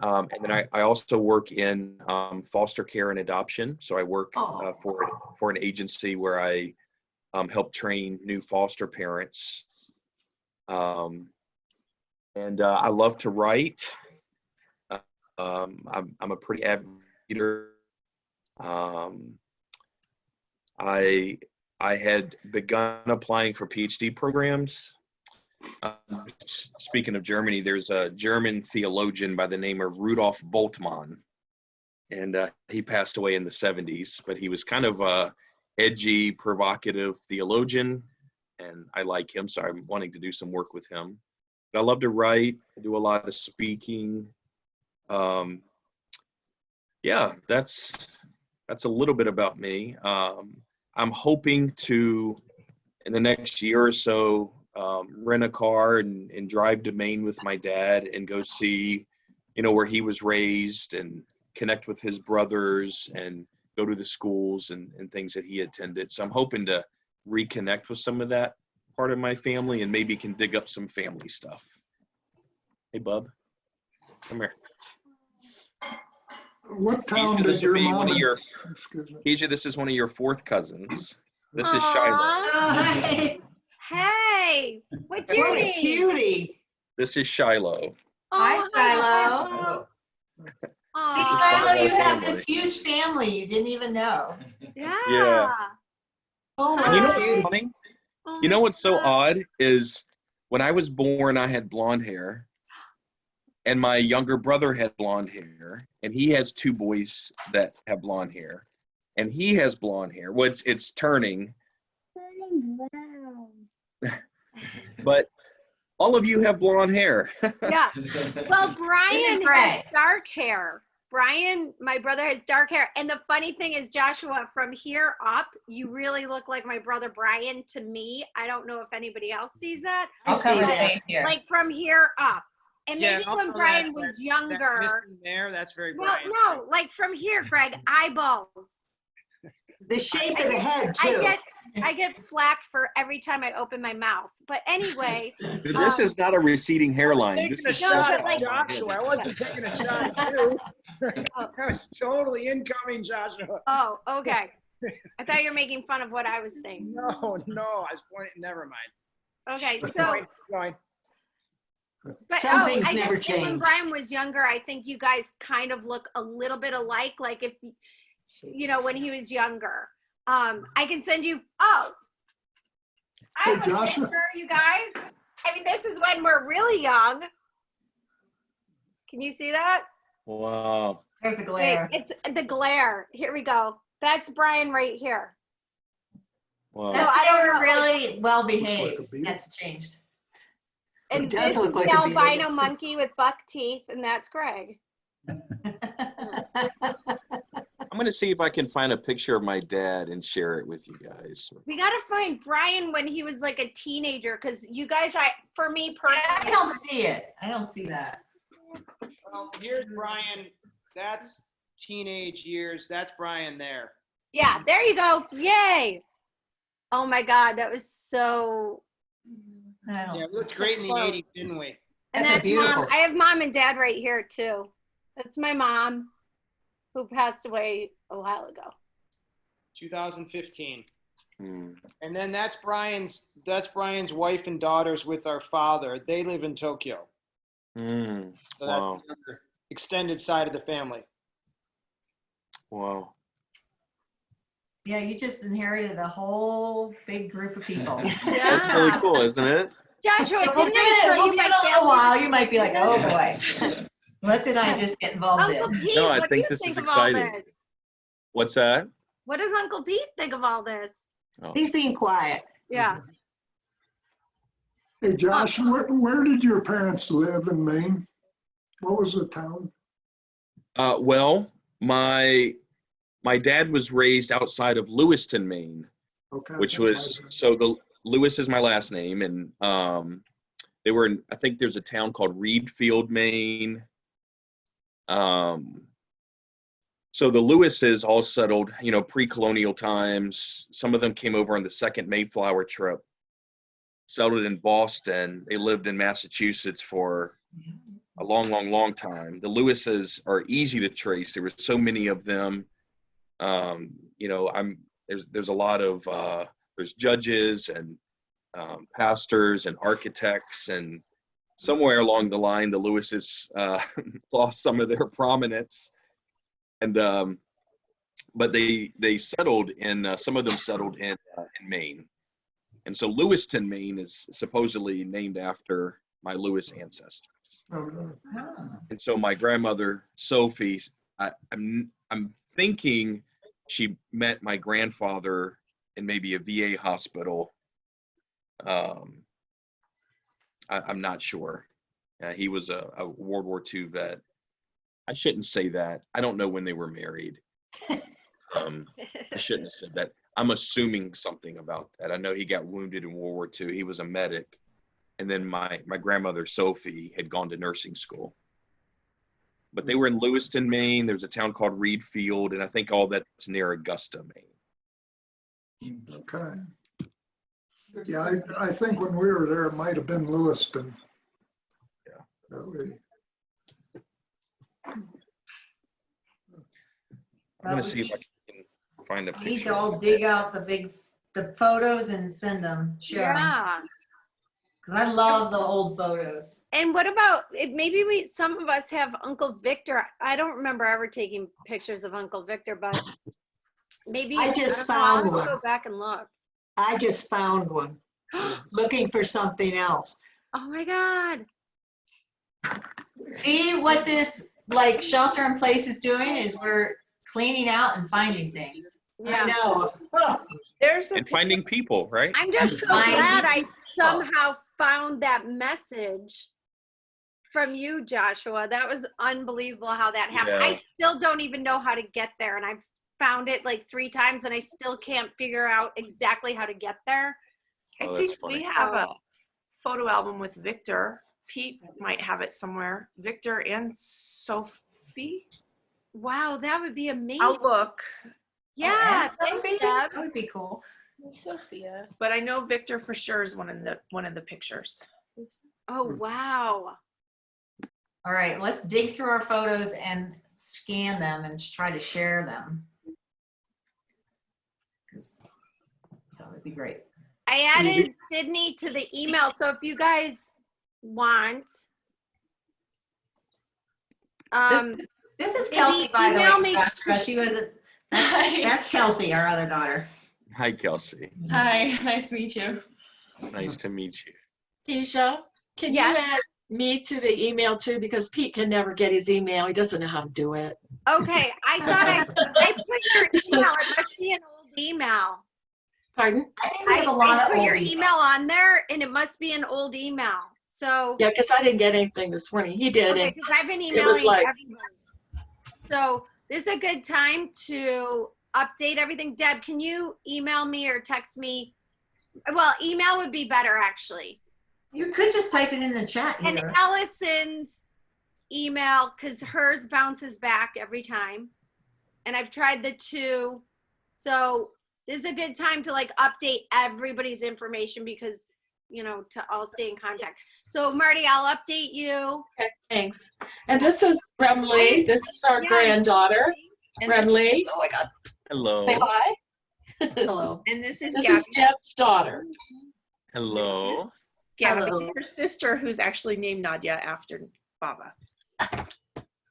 And then I also work in foster care and adoption. So I work for an agency where I help train new foster parents. And I love to write. I'm a pretty avid reader. I had begun applying for PhD programs. Speaking of Germany, there's a German theologian by the name of Rudolf Bultmann, and he passed away in the 70s, but he was kind of a edgy, provocative theologian, and I like him, so I'm wanting to do some work with him. But I love to write. I do a lot of speaking. Yeah, that's a little bit about me. I'm hoping to, in the next year or so, rent a car and drive to Maine with my dad and go see, where he was raised and connect with his brothers and go to the schools and things that he attended. So I'm hoping to reconnect with some of that part of my family and maybe can dig up some family stuff. Hey, bub, come here. What town Keisha, did your mom? Excuse me. Keisha, this is one of your 4th cousins. This is Aw. Shiloh. hi. Hey, what's your What a name? cutie. This is Shiloh. Hi, Shiloh. See, Aw. Shiloh, you have family. this huge family you didn't even know. Yeah. Yeah. Oh Hi. my You know what's cutie. funny? Oh You know my what's so God. odd is when I was born, I had blonde hair, and my younger brother had blonde hair, and he has 2 boys that have blonde hair, and he has blonde hair. Well, it's turning, but all of you have blonde hair. Yeah. Well, Brian has Greg. dark hair. Brian, my brother, has dark hair. And the funny thing is, Joshua, from here up, you really look like my brother Brian to me. I don't know if anybody else sees that. I'll cover But, stage here. like from here up. And Yeah, maybe I'll when throw Brian that- was that younger. missing there, that's very Well, Brian. no, like from here, Greg, eyeballs. The shape of the head too. I get flack for every time I open my mouth. But anyway, This is not a receding hairline. Taking This a is No, just shot but at like- Joshua. I wasn't taking a shot at you. Oh. That was totally incoming, Joshua. oh, okay. I thought you were making fun of what I was saying. No, I was pointing. Never mind. Okay, Keep so going. but Some things I never guess when change. Brian was younger, I think you guys kind of look a little bit alike. Like if when he was younger. I can send you. Oh, I have Hey, a Joshua. picture, you guys. I mean, this is when we're really young. Can you see that? Wow. There's a Wait, glare. it's the glare. Here we go. That's Brian right here. Wow. That's I when don't they were know. really well Looks like behaved. a beetle. That's changed. And It does this look is like the a beetle. albino monkey with buck teeth, and that's Greg. I'm going to see if I can find a picture of my dad and share it with you guys. We gotta find Brian when he was like a teenager, because you guys, for me I personally, don't see it. I don't see that. Well, here's Brian. That's teenage years. That's Brian there. yeah, there you go. Yay! Oh my God, that was so. I don't. Yeah, we looked great in the Close. 80s, didn't we? And That's that's beautiful. mom. I have mom and dad right here too. That's my mom, who passed away a while ago. 2015. Hmm. And then that's Brian's wife and daughters with our father. They live in Tokyo. Hmm. So Wow. that's the extended side of the family. Wow. Yeah, you just inherited a whole big group of people. That's really cool, isn't it? Joshua, We'll didn't give I it, tell we'll you give my it a little family? while. You might be like, oh boy, what did I just get involved Uncle in? Pete, No, I what do think you this think is of all exciting. this? What's that? What does Uncle Pete think of all this? He's being quiet. Yeah. Hey, Josh, where did your parents live in Maine? What was the town? Well, my dad was raised outside of Lewiston, Maine, Okay. which that's was my- so the Lewis is my last name, and they were in, I think there's a town called Reedfield, Maine. So the Lewises all settled, pre-colonial times. Some of them came over on the second Mayflower trip, settled in Boston. They lived in Massachusetts for a long, long, long time. The Lewises are easy to trace. There were so many of them. There's a lot of there's judges and pastors and architects, and somewhere along the line, the Lewises lost some of their prominence. And but they settled in some of them settled in Maine, and so Lewiston, Maine, is supposedly named after my Lewis ancestors. Oh, no. And so my grandmother Sophie, I'm thinking she met my grandfather in maybe a VA hospital. I'm not sure. He was a World War II vet. I shouldn't say that. I don't know when they were married. I shouldn't have said that. I'm assuming something about that. I know he got wounded in World War II. He was a medic. And then my grandmother, Sophie, had gone to nursing school. But they were in Lewiston, Maine. There's a town called Reedfield, and I think all that's near Augusta, Maine. Okay. Yeah, I think when we were there, it might have been Lewiston. Yeah. That way. I'm going to see if I can find a We need picture. to all dig out the photos and send them, share them. Yeah. Because I love the old photos. And what about maybe some of us have Uncle Victor. I don't remember ever taking pictures of Uncle Victor, but maybe I just don't know, I'll found have to one. go back and look. I just found one, looking for something else. Oh my God. See what this like shelter in place is doing is we're cleaning out and finding things. I Yeah. know. There's a And finding people, right? I'm just so Finding glad I people. somehow found that message from you, Joshua. That was unbelievable how that happened. Yeah. I still don't even know how to get there, and I've found it like 3 times, and I still can't figure out exactly how to get there. Oh, I that's think funny. we have a photo album with Victor. Pete might have it somewhere. Victor and Sophie. Wow, that would be amazing. I'll look, Yeah, Oh, and thanks, Sophie? Deb. That would be cool. Sophia, but I know Victor for sure is one of the pictures. Oh, wow. All right, let's dig through our photos and scan them and try to share them. 'Cause that would be great. I added Sydney to the email, so if you guys want, This is maybe Kelsey, by the email way, me. Joshua. She was that's Kelsey, our other daughter. Hi, Kelsey. Hi, nice to meet you. Nice to meet you. Keisha, can Yes. you add me to the email too, because Pete can never get his email. He doesn't know how to do it. Okay, I thought I put your email. It must be an old email. Pardon? I think we have a lot I of put old your emails. email on there, and it must be an old email. So Yeah, because I didn't get anything this morning. He did. okay, And because I've been was emailing like- everybody. So this is a good time to update everything. Deb, can you email me or text me? Well, email would be better actually. You could just type it in the chat And here. Allison's email, because hers bounces back every time. And I've tried the two. So this is a good time to like update everybody's information because, you know, to all stay in contact. So Marty, I'll update you. Okay, thanks. And this is Remley. This is our Yeah, granddaughter, and this- Remley. Oh my God. Hello. Say hi. Hello. And this is This Gabby. is Jeff's daughter. Hello. Gabby, Hello. her sister, who's actually named Nadia after Baba.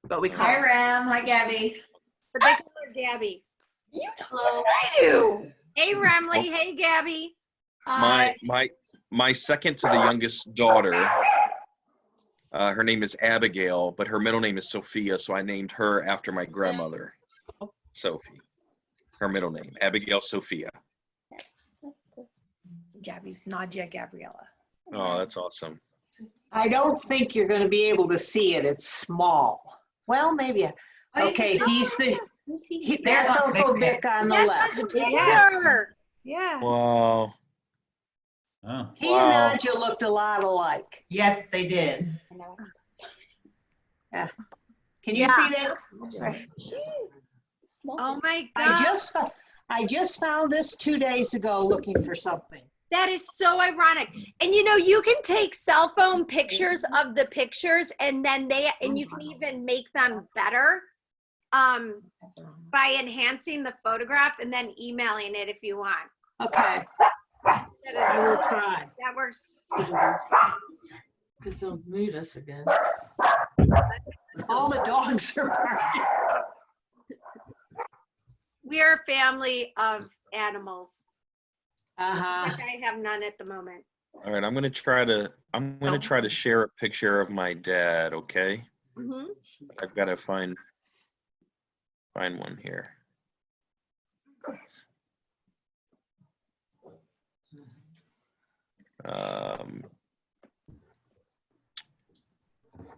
But we call Hi, her. Ram. Hi, Gabby. But they call her Gabby. You know what I do. Hey, Remley. Hey, Gabby. My second to the youngest daughter, her name is Abigail, but her middle name is Sophia, so I named her after my grandmother, Sophie. Her middle name, Abigail Sophia. Gabby's Nadia Gabriella. Oh, that's awesome. I don't think you're going to be able to see it. It's small. Well, maybe. Okay, he's the. There's Uncle Vic on the That's left. Uncle Victor. Yeah. Wow. Oh. He Wow. and Nadja looked a lot alike. Yes, they did. Yeah. Can you Yeah. see that? Oh my I God. just found this 2 days ago looking for something. That is so ironic. And you know, you can take cell phone pictures of the pictures and then you can even make them better by enhancing the photograph and then emailing it if you want. Okay, I will try. That works. Because they'll mute us again. All the dogs are barking. We are a family of animals. Uh-huh. Like I have none at the moment. All right, I'm gonna try to share a picture of my dad. Okay, Mhm. I've got to find one here.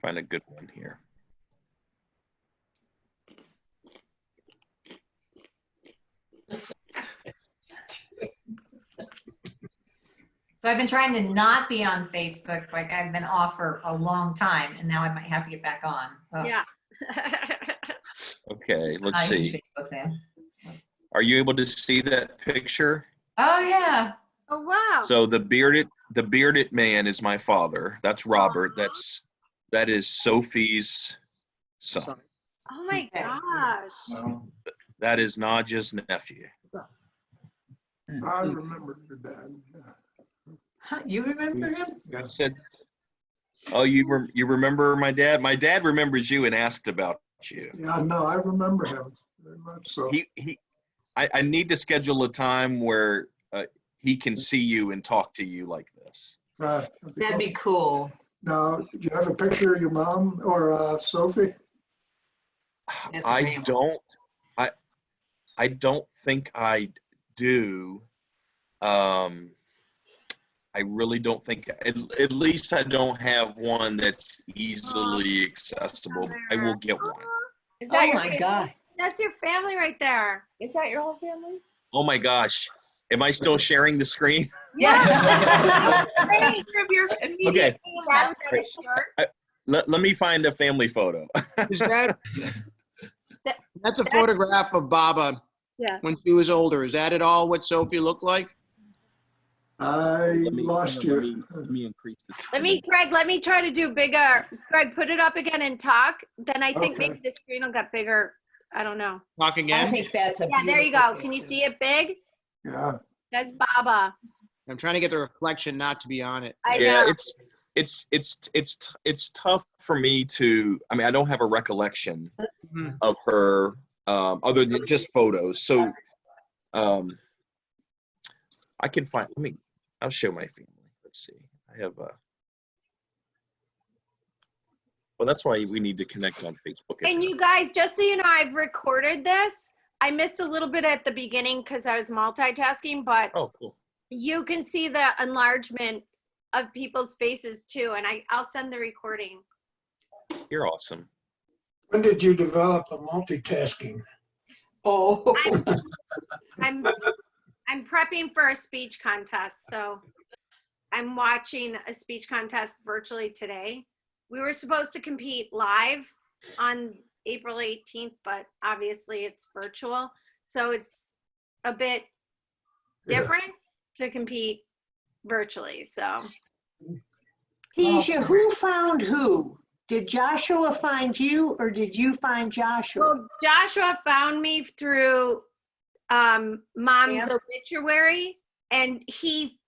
Find a good one here. So I've been trying to not be on Facebook. Like I've been off for a long time, and now I might have to get back on. Ugh. Yeah. Okay, let's Not a huge see. Facebook fan. Are you able to see that picture? Oh yeah. Oh wow. So the bearded man is my father. That's Robert. That is Sophie's son. Oh my gosh. That is Nadja's nephew. I remember your dad. Yeah. Huh, you remember him? I said, "Oh, you remember my dad? My dad remembers you and asked about you. Yeah, no, I remember him very much so. I need to schedule a time where he can see you and talk to you like this. That'd be cool. Now, do you have a picture of your mom or Sophie? I don't think I do. I really don't think, at least I don't have one that's easily accessible. I will get one. Is that Oh your my family? God. That's your family right there. Is that your whole family? Oh my gosh. Am I still sharing the screen? Yeah. Picture of your immediate Okay. Dad without a shirt. Let me find a family photo. Is that, That- that's a photograph of Baba Yeah. when she was older. Is that at all what Sophie looked like? I lost you. Let me increase this. Greg, let me try to do bigger. Greg, put it up again and talk. Then I think Okay. maybe the screen will get bigger. I don't know. Talk I again? think that's a Yeah, there you beautiful go. Can you picture. see it big? Yeah. That's Baba. I'm trying to get the reflection not to be on it. I Yeah, know. it's tough for me to, I mean, I don't have a recollection Mhm. of her other than just photos. So I can find, I'll show my family. Let's see. I have Well, that's why we need to connect on Facebook. And you guys, just so you know, I've recorded this. I missed a little bit at the beginning because I was multitasking, but Oh, cool. you can see the enlargement of people's faces too. And I'll send the recording. You're awesome. When did you develop the multitasking? Oh. I'm prepping for a speech contest, so I'm watching a speech contest virtually today. We were supposed to compete live on April 18th, but obviously it's virtual, so it's a bit different to compete virtually. So, Deja, who found who? Did Joshua find you or did you find Joshua? well, Joshua found me through Mom's Yeah. obituary, and he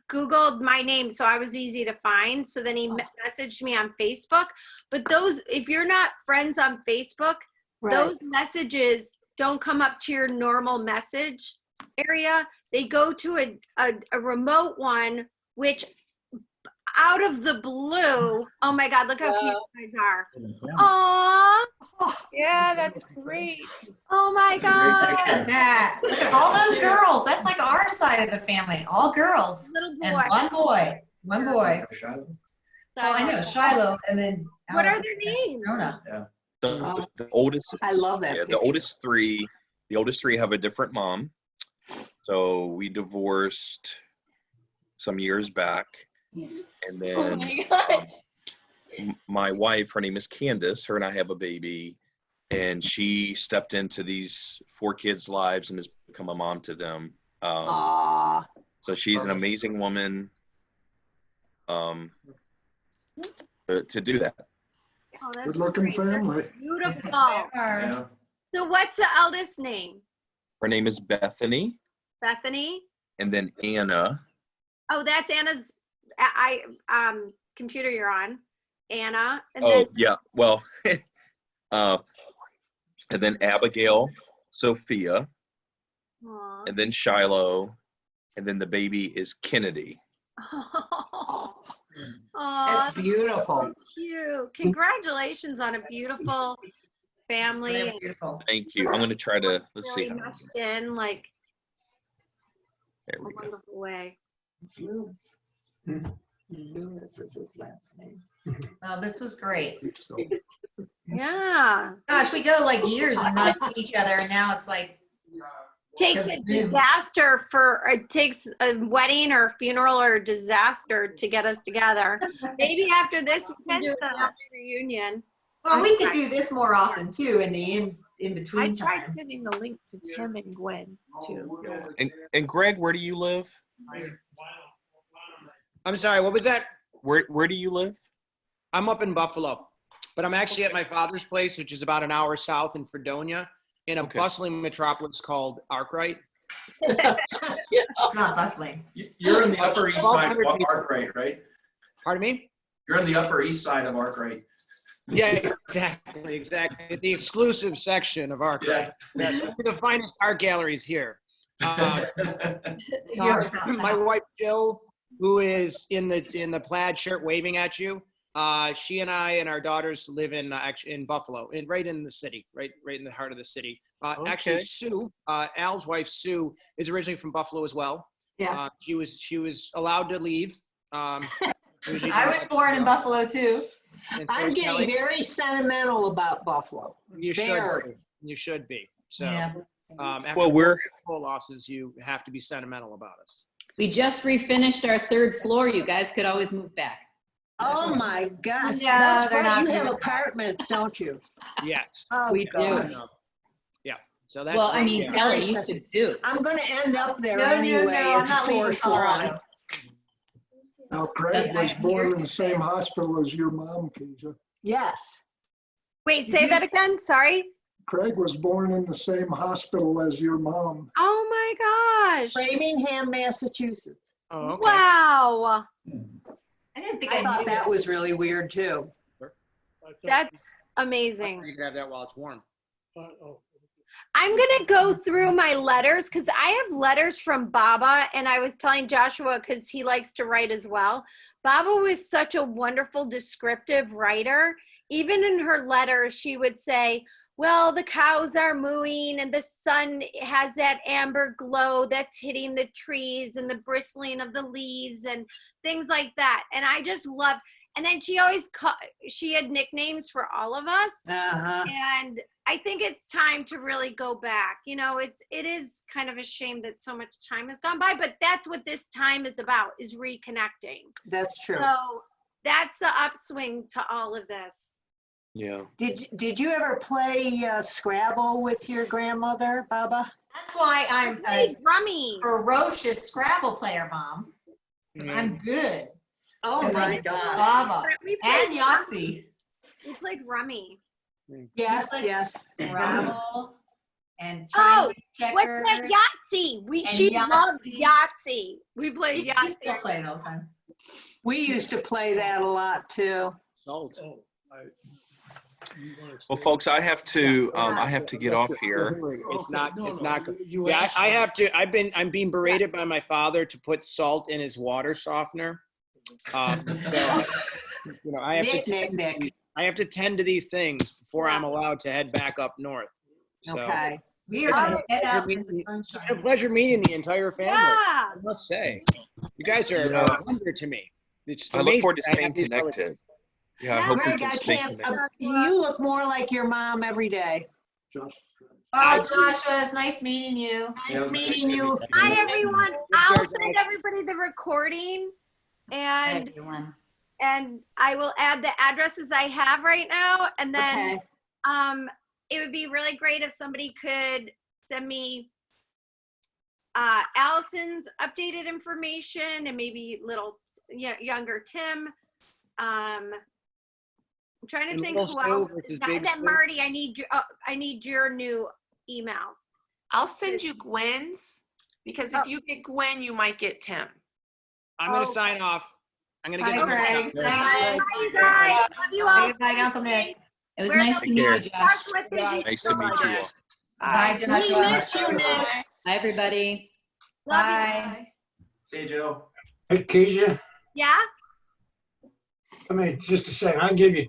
Googled my name, so I was easy to find. So then he messaged me on Facebook. But those, if you're not friends on Facebook, those messages don't come up to your normal message area. They go to a remote one, which out of the blue, oh my God, look how cute you guys are. Aww. Yeah, that's great. Oh my God. That. Look at all those girls. That's like our side of the family. All girls. Little And boy. one boy. One boy. Oh, I know. Shiloh. And then. What are Allison their and names? Jonah. The oldest. I love that Yeah, picture. the oldest three have a different mom. So we divorced some years back. And then Oh my God. my wife, her name is Candace, her and I have a baby, and she stepped into these 4 kids' lives and has become a mom to them. Aw. So she's an amazing woman to do that. Oh, that's Good looking great. They're family. Beautiful. Are. So what's the eldest name? Her name is Bethany, Bethany? and then Anna. Oh, that's Anna's computer you're on. Anna. And Oh, then yeah. Well, and then Abigail, Sophia, Aw. and then Shiloh, and then the baby is Kennedy. Aw, That's beautiful. so cute. Congratulations on a beautiful family. They're and beautiful. Thank you. I'm going to try to, let's really see. How, meshed in like there a we go. wonderful way. Lewis. Lewis is his last name. Oh, this was great. Yeah. Gosh, we go like years and not see each other. And now it's like, Takes a disaster it takes a wedding or a funeral or a disaster to get us together. Maybe after this we can do a family reunion. well, we could do this more often too in the in I between tried time. sending the link to Tim and Gwen too. And Greg, where do you live? I'm sorry, what was that? Where do you live? I'm up in Buffalo, but I'm actually at my father's place, which is about an hour south in Fredonia, in a Okay. bustling metropolis called Arkwright. It's not bustling. You're in the Upper East Side of 1,200 people. Arkwright, right? Pardon me? You're in the Upper East Side of Arkwright. Yeah, exactly. The exclusive section of Arkwright. Yeah. Yes, one of the finest art galleries here. You're- My wife Jill, who is in the plaid shirt waving at you, she and I and our daughters live in Buffalo, right in the city, right in the heart of the city. Actually, Okay. Sue, Al's wife Sue, is originally from Buffalo as well. Yeah. She was allowed to leave. I was born in Buffalo too. And so I'm is Kelly. getting very sentimental about Buffalo. You should. Very. Be. You should be. So, Yeah. after Well, we're four losses, you have to be sentimental about us. We just refinished our 3rd floor. You guys could always move back. Oh my gosh. Yeah, That's they're right. not You gonna have do that. apartments, don't you? Yes. Oh, We God. do. Yeah. So that's. Well, I mean, yeah. Kelly, you should too. I'm going to end up there No, anyway. I'm It's not leaving forced Colorado. lawn. Now, Craig was born in the same hospital as your mom, Keisha. Yes. Wait, say that again. Sorry. Craig was born in the same hospital as your mom. Oh my gosh. Framingham, Massachusetts. Oh, okay. Wow. I didn't think I I thought knew that was really weird too. That's amazing. You can have that while it's warm. I'm going to go through my letters because I have letters from Baba, and I was telling Joshua because he likes to write as well. Baba was such a wonderful descriptive writer. even in her letters, she would say, well, the cows are mooing and the sun has that amber glow that's hitting the trees and the bristling of the leaves and things like that. And I just loved, and then she always, she had nicknames for all of us. Uh-huh. And I think it's time to really go back. You know, it is kind of a shame that so much time has gone by, but that's what this time is about, is reconnecting. That's true. So that's the upswing to all of this. Yeah. Did you ever play Scrabble with your grandmother, Baba? That's why I'm Hey, a Rummy. ferocious Scrabble player, Mom. 'Cause I'm good. Oh And my like God. Baba We played and Yahtzee. We played Rummy. Yes, Like yes. Scrabble and Oh, Chinese what's that? checkers. Yahtzee. She And loved Yahtzee. Yahtzee. We played We Yahtzee. still play it all the time. We used to play that a lot too. Salt. Well, folks, I have to get off here. It's not. It's no, not good. you Yeah, asked I for it. have to. I'm being berated by my father to put salt in his water softener. So, I have Nick. I have to tend to these things before I'm allowed to head back up north. So, Okay. We are It's gonna been head a out pleasure in the meeting- it's been a sunshine. pleasure meeting the entire family. Yeah. I must say, you guys are Yeah. a wonder to me. It's just I look amazing forward to that I have staying these connected. relatives. Yeah, I hope we Greg, can I stay can't, connected. you look more like your mom every day. Oh, Joshua, it's nice meeting you. Nice meeting you. Hi, everyone. I'll send everybody the recording, and Everyone. I will add the addresses I have right now, and then Okay. it would be really great if somebody could send me Allison's updated information and maybe little younger Tim. I'm trying to And think Little who Stu else. versus That, Big that Stu? Marty, I need your new email. I'll send you Gwen's, because if you get Gwen, you might get Tim. I'm going to sign off. I'm going to Hi, get some Greg. Bye, you guys. Love you all. Bye, Uncle Nick. It was Where nice the- to meet you, Josh. Joshua, thank you Nice so to meet you all. much. Bye, We Joshua. miss you, Nick. Hi, everybody. Love Bye. Hey, Joe. Hey, Keisha, you. Yeah? I mean, just a second, I'll give you two.